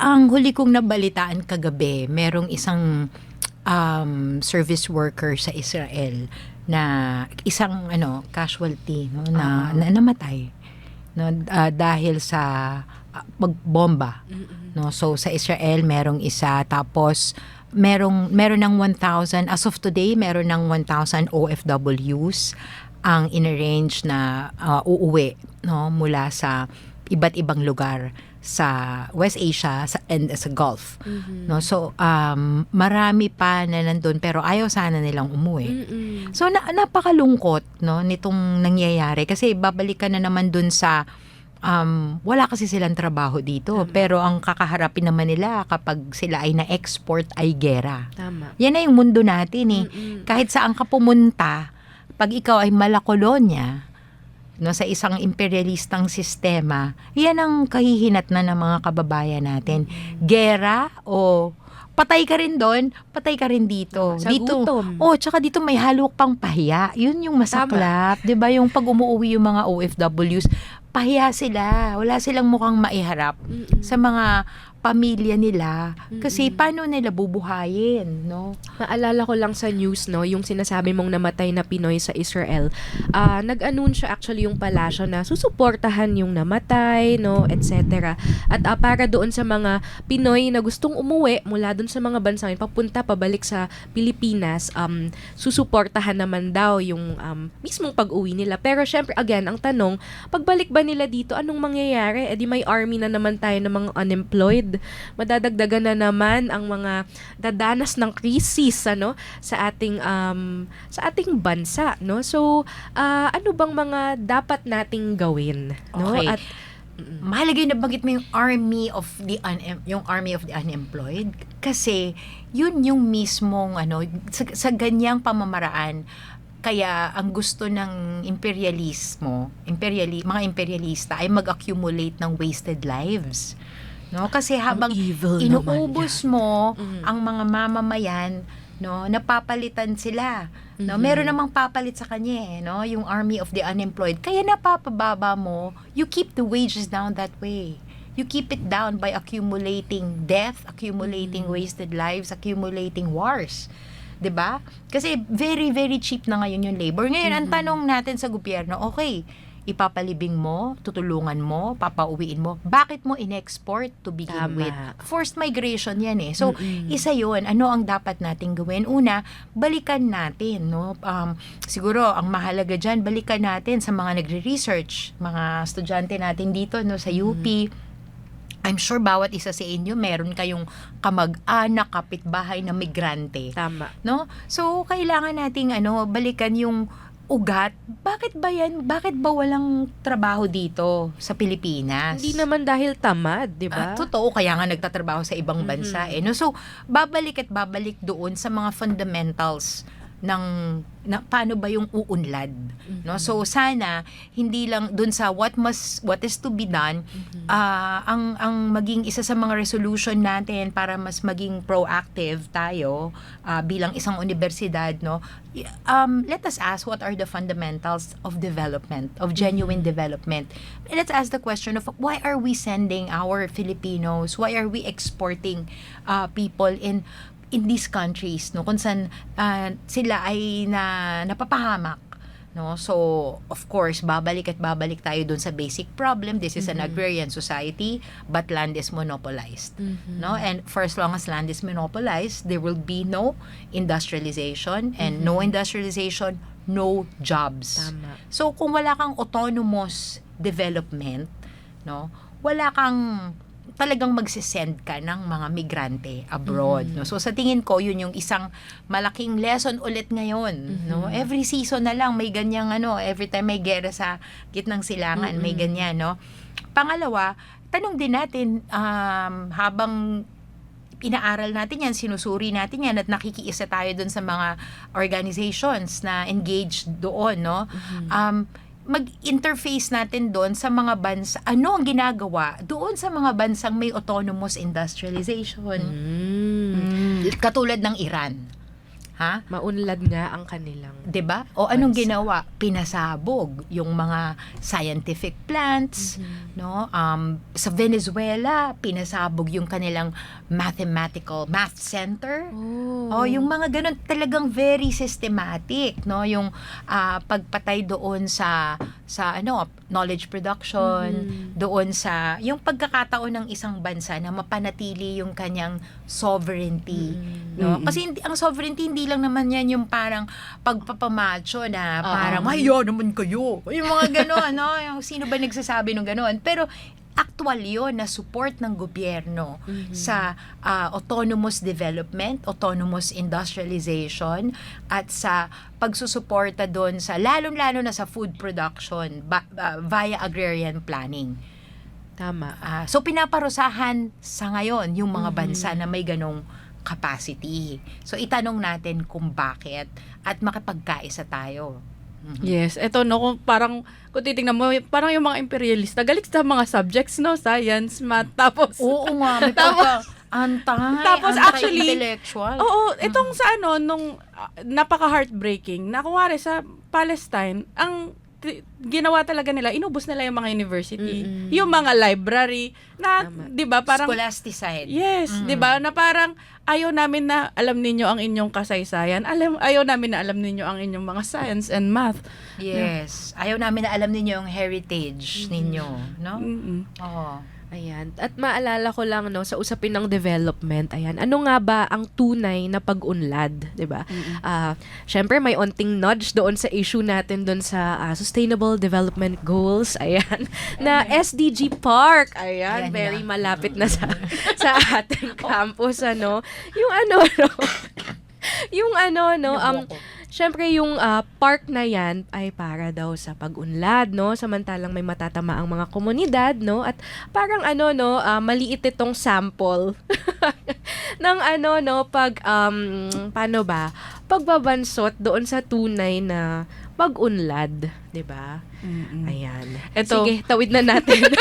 Ang huli kong nabalitaan kagabi, merong isang service worker sa Israel na isang casualty, no, na namatay, no, dahil sa pagbomba, no. So sa Israel merong isa, tapos meron ng 1,000 as of today, meron ng 1,000 OFWs ang inarrange na uuwi, no, mula sa iba't ibang lugar sa West Asia and sa Gulf. No, so marami pa na nandun pero ayaw sana nilang umuwi. So napakalungkot, no, nitong nangyayari kasi babalikan na naman dun sa wala kasi silang trabaho dito. Tama. Pero ang kakaharapin naman nila kapag sila ay na-export ay gera. Tama. Yan na yung mundo natin eh. Kahit saan ka pumunta, pag ikaw ay malakolonya, no, sa isang imperialistang sistema, yan ang kahihinatnan ng mga kababayan natin. Gera o patay ka rin doon, patay ka rin dito. Sa Dito, gutom. tsaka dito may halok pang pahiya. Yun yung masaklap. 'Di ba? Yung pag umuwi yung mga OFWs, pahiya sila. Wala silang mukhang maiharap sa mga pamilya nila. Kasi paano nila bubuhayin, no? Naalala ko lang sa news, no, yung sinasabi mong namatay na Pinoy sa Israel. Nag-anunsyo actually yung palasyo na susuportahan yung namatay, no, etc. At para doon sa mga Pinoy na gustong umuwi mula doon sa mga bansang yun, papunta pabalik sa Pilipinas, susuportahan naman daw yung mismong pag-uwi nila. Pero syempre, again, ang tanong, pagbalik ba nila dito, anong mangyayari? Di may army na naman tayo ng mga unemployed. Madadagdagan na naman ang mga dadanas ng krisis, sa ating bansa, no. So ano bang mga dapat nating gawin, no? Okay. At mahalaga yung nabanggit mo yung army of the unemployed kasi yun yung mismong sa ganyang pamamaraan. Kaya ang gusto ng mga imperialista ay mag-accumulate ng wasted lives. No, kasi habang inuubos mo ang mga mamamayan, no, napapalitan sila. No, meron namang papalit sa kanya, no, yung army of the unemployed. Kaya napapababa mo, you keep the wages down that way. You keep it down by accumulating death, accumulating wasted lives, accumulating wars. 'Di ba? Kasi very very cheap na ngayon yung labor. Ngayon ang tanong natin sa gobyerno, okay, ipapalibing mo, tutulungan mo, papauwiin mo. Bakit mo in-export to begin Tama. with? Forced migration yan eh. So, isa yun. Ano ang dapat nating gawin? Una, balikan natin, no? Siguro, ang mahalaga dyan, balikan natin sa mga nagre-research, mga estudyante natin dito, no, sa UP, I'm sure bawat isa sa inyo meron kayong kamag-anak, kapitbahay na migrante. Tama. No? So, kailangan nating balikan yung ugat. Bakit ba yan? Bakit ba walang trabaho dito sa Pilipinas? Hindi naman dahil tamad, di ba? Totoo, kaya nga nagtatrabaho sa ibang bansa no? So, babalik doon sa mga fundamentals ng paano ba yung uunlad, no? So sana hindi lang dun sa what is to be done, ang maging isa sa mga resolution natin para mas maging proactive tayo bilang isang universidad, no? Let us ask what are the fundamentals of development, of genuine development. Let's ask the question of why are we sending our Filipinos, why are we exporting people in these countries, no, kung saan sila ay napapahamak, no? So of course babalik tayo dun sa basic problem. This is an agrarian society, but land is monopolized, no? And for as long as land is monopolized, there will be no industrialization, and no industrialization, no jobs. Tama. So kung wala kang autonomous development, no, wala kang talagang magsisend ka ng mga migrante abroad, no? So sa tingin ko yun yung isang malaking lesson ulit ngayon, no? Every season na lang may ganyang every time may gera sa gitnang silangan, may ganyan, no? Pangalawa, tanong din natin habang inaaral natin yan, sinusuri natin yan at nakikiisa tayo dun sa mga organizations na engaged doon, no? Mag-interface natin doon sa mga bansa, ano ang ginagawa doon sa mga bansang may autonomous industrialization. Katulad ng Iran. Ha? Maunlad nga ang kanilang 'di ba? O anong ginawa? Pinasabog yung mga scientific plants, no? Sa Venezuela, pinasabog yung kanilang math center. Yung mga ganun talagang very systematic, no? Yung pagpatay doon sa knowledge production, doon sa yung pagkakataon ng isang bansa na mapanatili yung kanyang sovereignty, no? Kasi ang sovereignty hindi lang naman yan yung parang pagpapamacho na parang mayo naman kayo. Yung mga gano'n, no? Yung sino ba nagsasabi ng gano'n? Pero actual yun na support ng gobyerno sa autonomous development, autonomous industrialization, at sa pagsusuporta doon sa lalong-lalo na sa food production via agrarian planning. Tama. So pinaparusahan sa ngayon yung mga bansa na may ganong capacity. So itanong natin kung bakit at makipagkaisa tayo. Yes, eto no, kung titingnan mo, parang yung mga imperialista, galit sa mga subjects, no? Science, math, tapos... Oo nga, may anti-intellectual. Oo, itong sa nung napaka-heartbreaking, na kunwari sa Palestine, ang ginawa talaga nila, inubos nila yung mga university, yung mga library, na, di ba, parang... Scholasticide. Yes, di ba, na parang ayaw namin na alam ninyo ang inyong kasaysayan, ayaw namin na alam ninyo ang inyong mga science and math. Yes, ayaw namin na alam ninyo ang heritage ninyo, no? Oo. Ayan. At maalala ko lang, no, sa usapin ng development, ayan, ano nga ba ang tunay na pag-unlad, 'di ba? Syempre may onting nudge doon sa issue natin doon sa Sustainable Development Goals, ayan, na SDG Park. Ayan, very malapit na sa ating campus, ano. Syempre yung park na yan ay para daw sa pag-unlad, no? Samantalang may matatama ang mga komunidad, no? At parang maliit itong sample ng pagbabansot doon sa tunay na pag-unlad, 'di ba? Ayan. Sige, tawid na natin.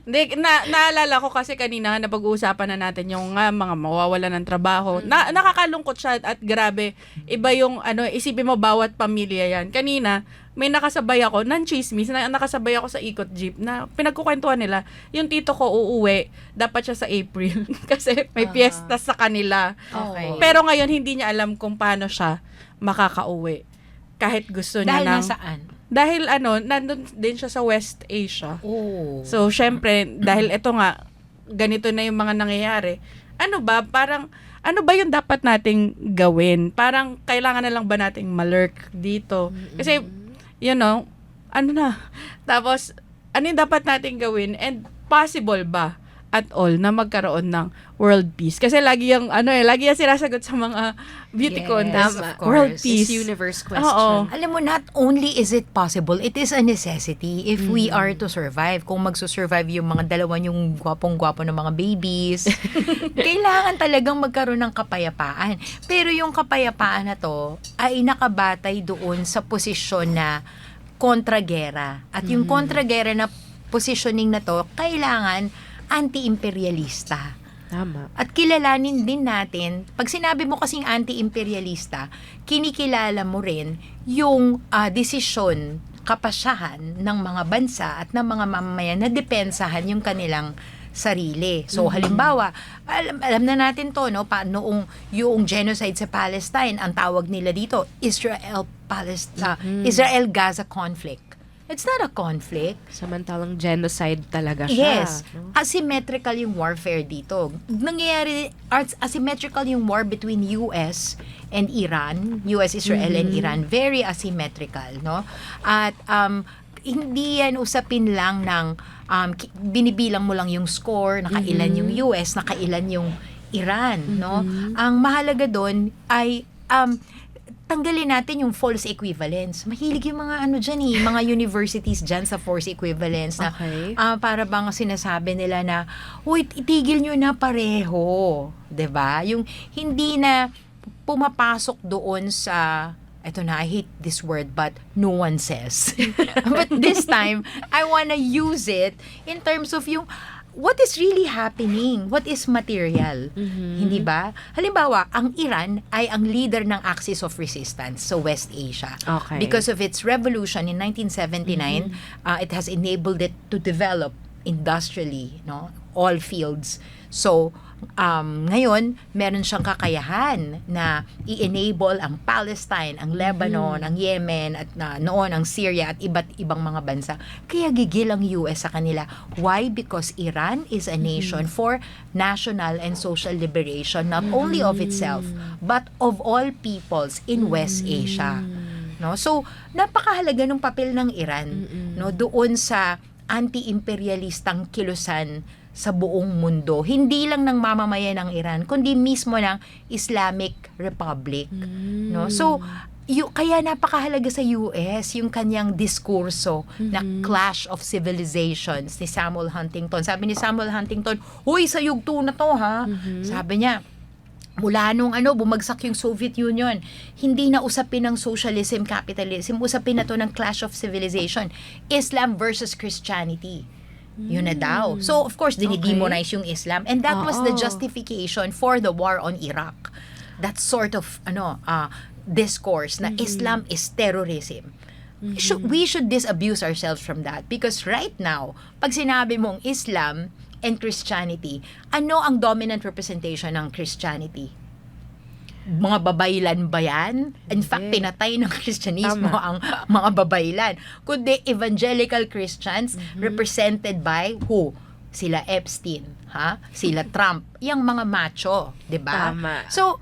Hindi, naalala ko kasi kanina napag-uusapan na natin yung mga mawawala ng trabaho. Nakakalungkot siya at grabe. Iba yung isipin mo bawat pamilya yan. Kanina, may nakasabay ako, non-chismis, nakasabay ako sa ikot jeep na pinagkukwentuhan nila, yung tito ko uuwi, dapat siya sa April kasi may piyesta sa kanila. Okay. Pero ngayon, hindi niya alam kung paano siya makakauwi. Kahit gusto niya Dahil nasaan? Dahil nandun din siya sa West Asia. Oh. So, syempre, dahil ito nga, ganito na yung mga nangyayari, ano ba yung dapat nating gawin? Parang, kailangan na lang ba nating malurk dito? Kasi, tapos, ano yung dapat nating gawin? And, possible ba? at all na magkaroon ng world peace. Kasi lagi yung lagi yung sinasagot sa mga beauty Yes, contest, of course. world peace. Miss Universe question. Oo. Alam mo, not only is it possible, it is a necessity if we are to survive. Kung magsusurvive yung mga dalawa yung gwapong-gwapo ng mga babies, kailangan talagang magkaroon ng kapayapaan. Pero yung kapayapaan na to ay nakabatay doon sa posisyon na kontragera. At yung kontragera na positioning na to, kailangan anti-imperialista. Tama. At kilalanin din natin, pag sinabi mo kasing anti-imperialista, kinikilala mo rin yung desisyon, kapasyahan ng mga bansa at ng mga mamamayan na depensahan yung kanilang sarili. So halimbawa, alam na natin to, no, noong yung genocide sa Palestine, ang tawag nila dito, Israel-Gaza conflict. It's not a conflict. Samantalang genocide talaga siya. Yes. no? Asymmetrical yung warfare dito. Nangyayari, asymmetrical yung war between US and Iran, US, Israel, and Iran. Very asymmetrical, no? At hindi yan usapin lang ng binibilang mo lang yung score, nakailan yung US, nakailan yung Iran, no? Ang mahalaga doon ay tanggalin natin yung false equivalence. Mahilig yung mga mga universities dyan sa false equivalence na Okay. para bang sinasabi nila na, uy, itigil nyo na pareho. 'Di ba? Yung hindi na pumapasok doon sa, eto na, I hate this word, but no one says. But this time, I wanna use it in terms of yung, what is really happening? What is material? Hindi ba? Halimbawa, ang Iran ay ang leader ng Axis of Resistance sa West Asia. Okay. Because of its revolution in 1979, it has enabled it to develop industrially, no, all fields. So, ngayon, meron siyang kakayahan na i-enable ang Palestine, ang Lebanon, ang Yemen, at noon ang Syria at iba't ibang mga bansa. Kaya gigil ang US sa kanila. Why? Because Iran is a nation for national and social liberation, not only of itself, but of all peoples in West Asia. No? So, napakahalaga ng papel ng Iran, no, doon sa anti-imperialistang kilusan sa buong mundo. Hindi lang ng mamamayan ng Iran, kundi mismo ng Islamic Republic. No? So, kaya napakahalaga sa US yung kanyang diskurso na Clash of Civilizations ni Samuel Huntington. Sabi ni Samuel Huntington, "Huy, sa yugto na to, ha?" Sabi niya, mula nung bumagsak yung Soviet Union, hindi na usapin ng socialism, capitalism, usapin na to ng Clash of Civilization. Islam versus Christianity. Yun na daw. So, of course, dinidemonize yung Islam. And that was the justification for the war on Iraq. That sort of, discourse na Islam is terrorism. We should disabuse ourselves from that. Because right now, pag sinabi mong Islam and Christianity, ano ang dominant representation ng Christianity? Mga babaylan ba yan? In fact, pinatay ng Kristyanismo ang mga babaylan. Kundi evangelical Christians represented by who? Sila Epstein, sila Trump, yung mga macho, 'di ba? Tama. So,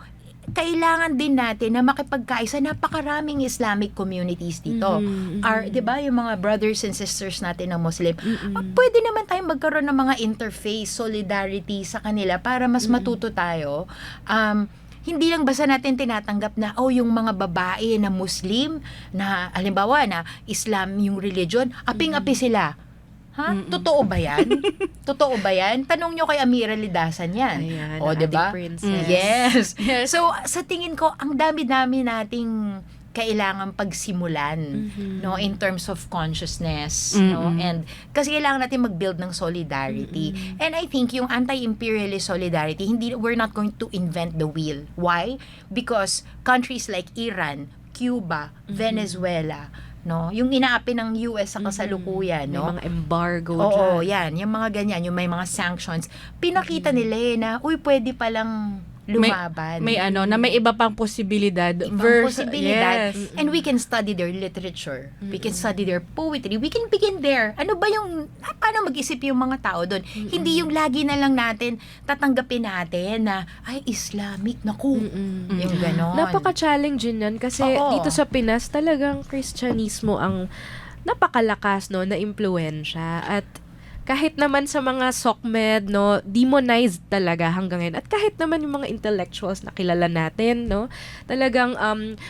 kailangan din natin na makipagkaisa. Napakaraming Islamic communities dito. 'Di ba, yung mga brothers and sisters natin na Muslim. Pwede naman tayong magkaroon ng mga interface, solidarity sa kanila para mas matuto tayo. Hindi lang basta natin tinatanggap na, yung mga babae na Muslim, na halimbawa na Islam yung religion, aping-api sila. Totoo ba yan? Totoo ba yan? Tanong nyo kay Amira Lidasan yan. Ayan, O, diba? ating princess. Yes. So, sa tingin ko, ang dami-dami nating kailangan pagsimulan, no, in terms of consciousness, no, and kasi kailangan natin mag-build ng solidarity. And I think yung anti-imperialist solidarity, we're not going to invent the wheel. Why? Because countries like Iran, Cuba, Venezuela, no, yung inaapi ng US sa kasalukuyan, no, May mga embargo oo, dyan. yan, yung mga ganyan, yung may mga sanctions, pinakita nila na, pwede palang lumaban. May iba pang posibilidad. Posibilidad. Yes. And we can study their literature. We can study their poetry. We can begin there. Ano ba yung, paano mag-isip yung mga tao doon? Hindi yung lagi na lang natin, tatanggapin natin na, ay, Islamic, naku. Yung ganon. Napaka-challenging yan kasi dito sa Pinas talagang Kristyanismo ang napakalakas, no, na impluwensya. At kahit naman sa mga SOCMED, no, demonized talaga hanggang ngayon. At kahit naman yung mga intellectuals na kilala natin, no, talagang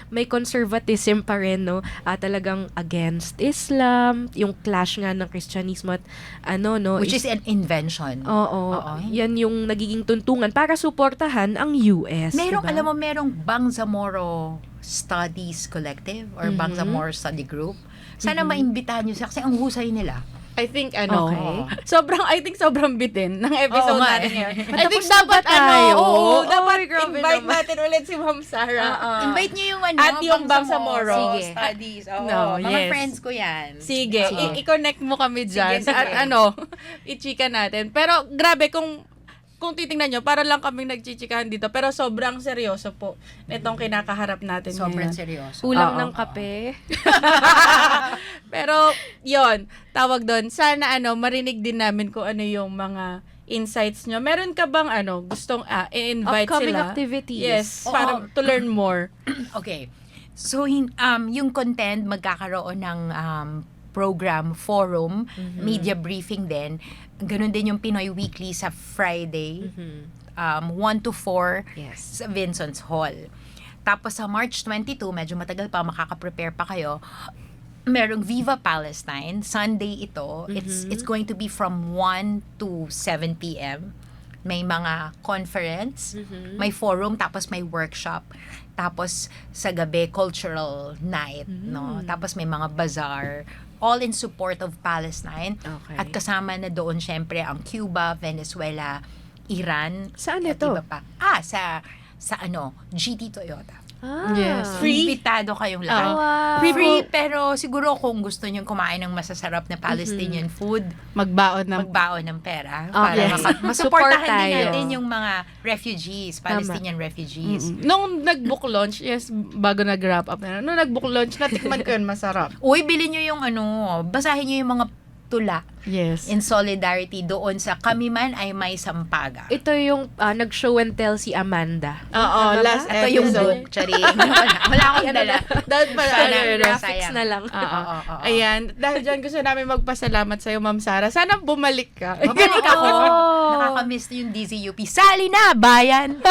may conservatism pa rin, no, talagang against Islam, yung clash nga ng Kristyanismo at no, Which is an invention. Oo. Yan yung nagiging tuntungan para suportahan ang US. Merong, diba? alam mo, merong Bangsamoro Studies Collective or Bangsamoro Study Group. Sana maimbitahan nyo siya kasi ang husay nila. I think Okay. sobrang bitin ng episode Oo nga natin eh. ngayon. At I think tapos na ba dapat tayo? dapat grabe invite naman. natin ulit si Ma'am Sarah. Invite nyo yung At yung Bangsamoro. Sige. Studies. Oo, mga yes. friends ko yan. Sige, Sige. i-connect mo kami dyan. Sige, sige. At i-chika natin. Pero grabe, kung titingnan nyo, para lang kaming nagchichikahan dito. Pero sobrang seryoso po itong kinakaharap natin Sobrang ngayon. seryoso. Kulang Oo. ng kape. Pero, yon tawag doon. Sana marinig din namin kung ano yung mga insights nyo. Meron ka bang gustong i-invite Upcoming sila? activities. Yes, para to learn more. Okay. So, yung content, magkakaroon ng program, forum, media briefing din. Ganun din yung Pinoy Weekly sa Friday, 1 to 4 Yes. sa Vincent's Hall. Tapos sa March 22, medyo matagal pa, makaka-prepare pa kayo, merong Viva Palestine. Sunday ito. It's going to be from 1 to 7 p.m. May mga conference, may forum, tapos may workshop. Tapos sa gabi, cultural night. No? Tapos may mga bazaar. All in support of Palestine. Okay. At kasama na doon, syempre, ang Cuba, Venezuela, Iran. Saan at ito? iba pa. Sa GT Toyota. Yes. Free? Imbitado kayong lahat. Wow. Free, pero siguro kung gusto nyo kumain ng masasarap na Palestinian food, Magbaon ng magbaon ng pera Okay. para Support masuportahan din tayo. natin yung mga refugees, Palestinian refugees. Nung nag-book launch, yes, bago nag-wrap up na, nung nag-book launch, natikman ko yun, masarap. Uy, bilhin nyo yung basahin nyo yung mga tula Yes. in solidarity doon sa Kami Man Ay May Sampaga. Ito yung nag-show and tell si Amanda. Oo, last Ito yung episode. book, Charing. Wala akong dala. Dapat pala, Sana, Graphics sayang. na lang. Oo. Ayan, dahil dyan gusto namin magpasalamat sa'yo, Ma'am Sarah. Sana bumalik ka. Babalik ako. Nakakamiss yung DZUP. Sali na, bayan!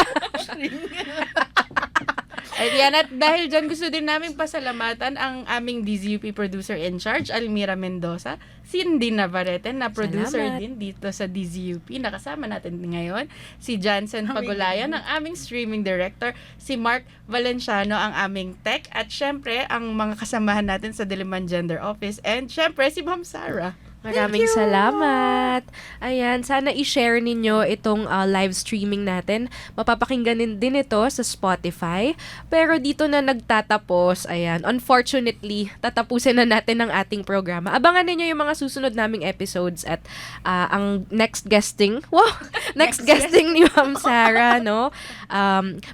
Ayan, at dahil dyan gusto din namin pasalamatan ang aming DZUP producer in charge, Almira Mendoza, Cindy Navarrete, na producer Salamat. din dito sa DZUP. Nakasama natin ngayon si Jansen Pagulayan, ang aming streaming director, si Mark Valenciano, ang aming tech, at syempre, ang mga kasamahan natin sa Diliman Gender Office, and syempre, si Ma'am Sarah. Maraming salamat. Ayan, sana i-share ninyo itong live streaming natin. Mapapakinggan din ito sa Spotify. Pero dito na nagtatapos, ayan, unfortunately, tatapusin na natin ang ating programa. Abangan ninyo yung mga susunod naming episodes at ang next guesting. Wow! Next guesting ni Ma'am Sarah, no?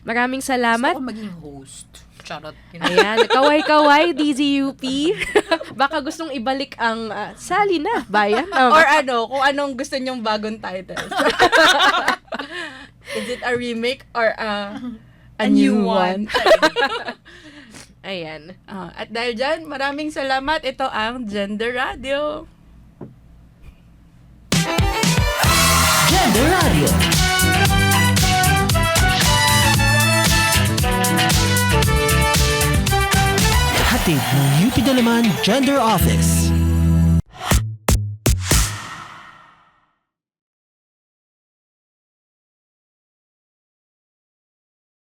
Maraming salamat. Gusto ko maging host. Charot. Ayan, kaway-kaway, DZUP. Baka gustong ibalik ang Sali na, bayan. Or kung anong gusto nyong bagong title. Is it a remake or a new one? Ayan. At dahil dyan, maraming salamat. Ito ang Gender Radio. Gender Radio. Hatid ng UP Diliman Gender Office.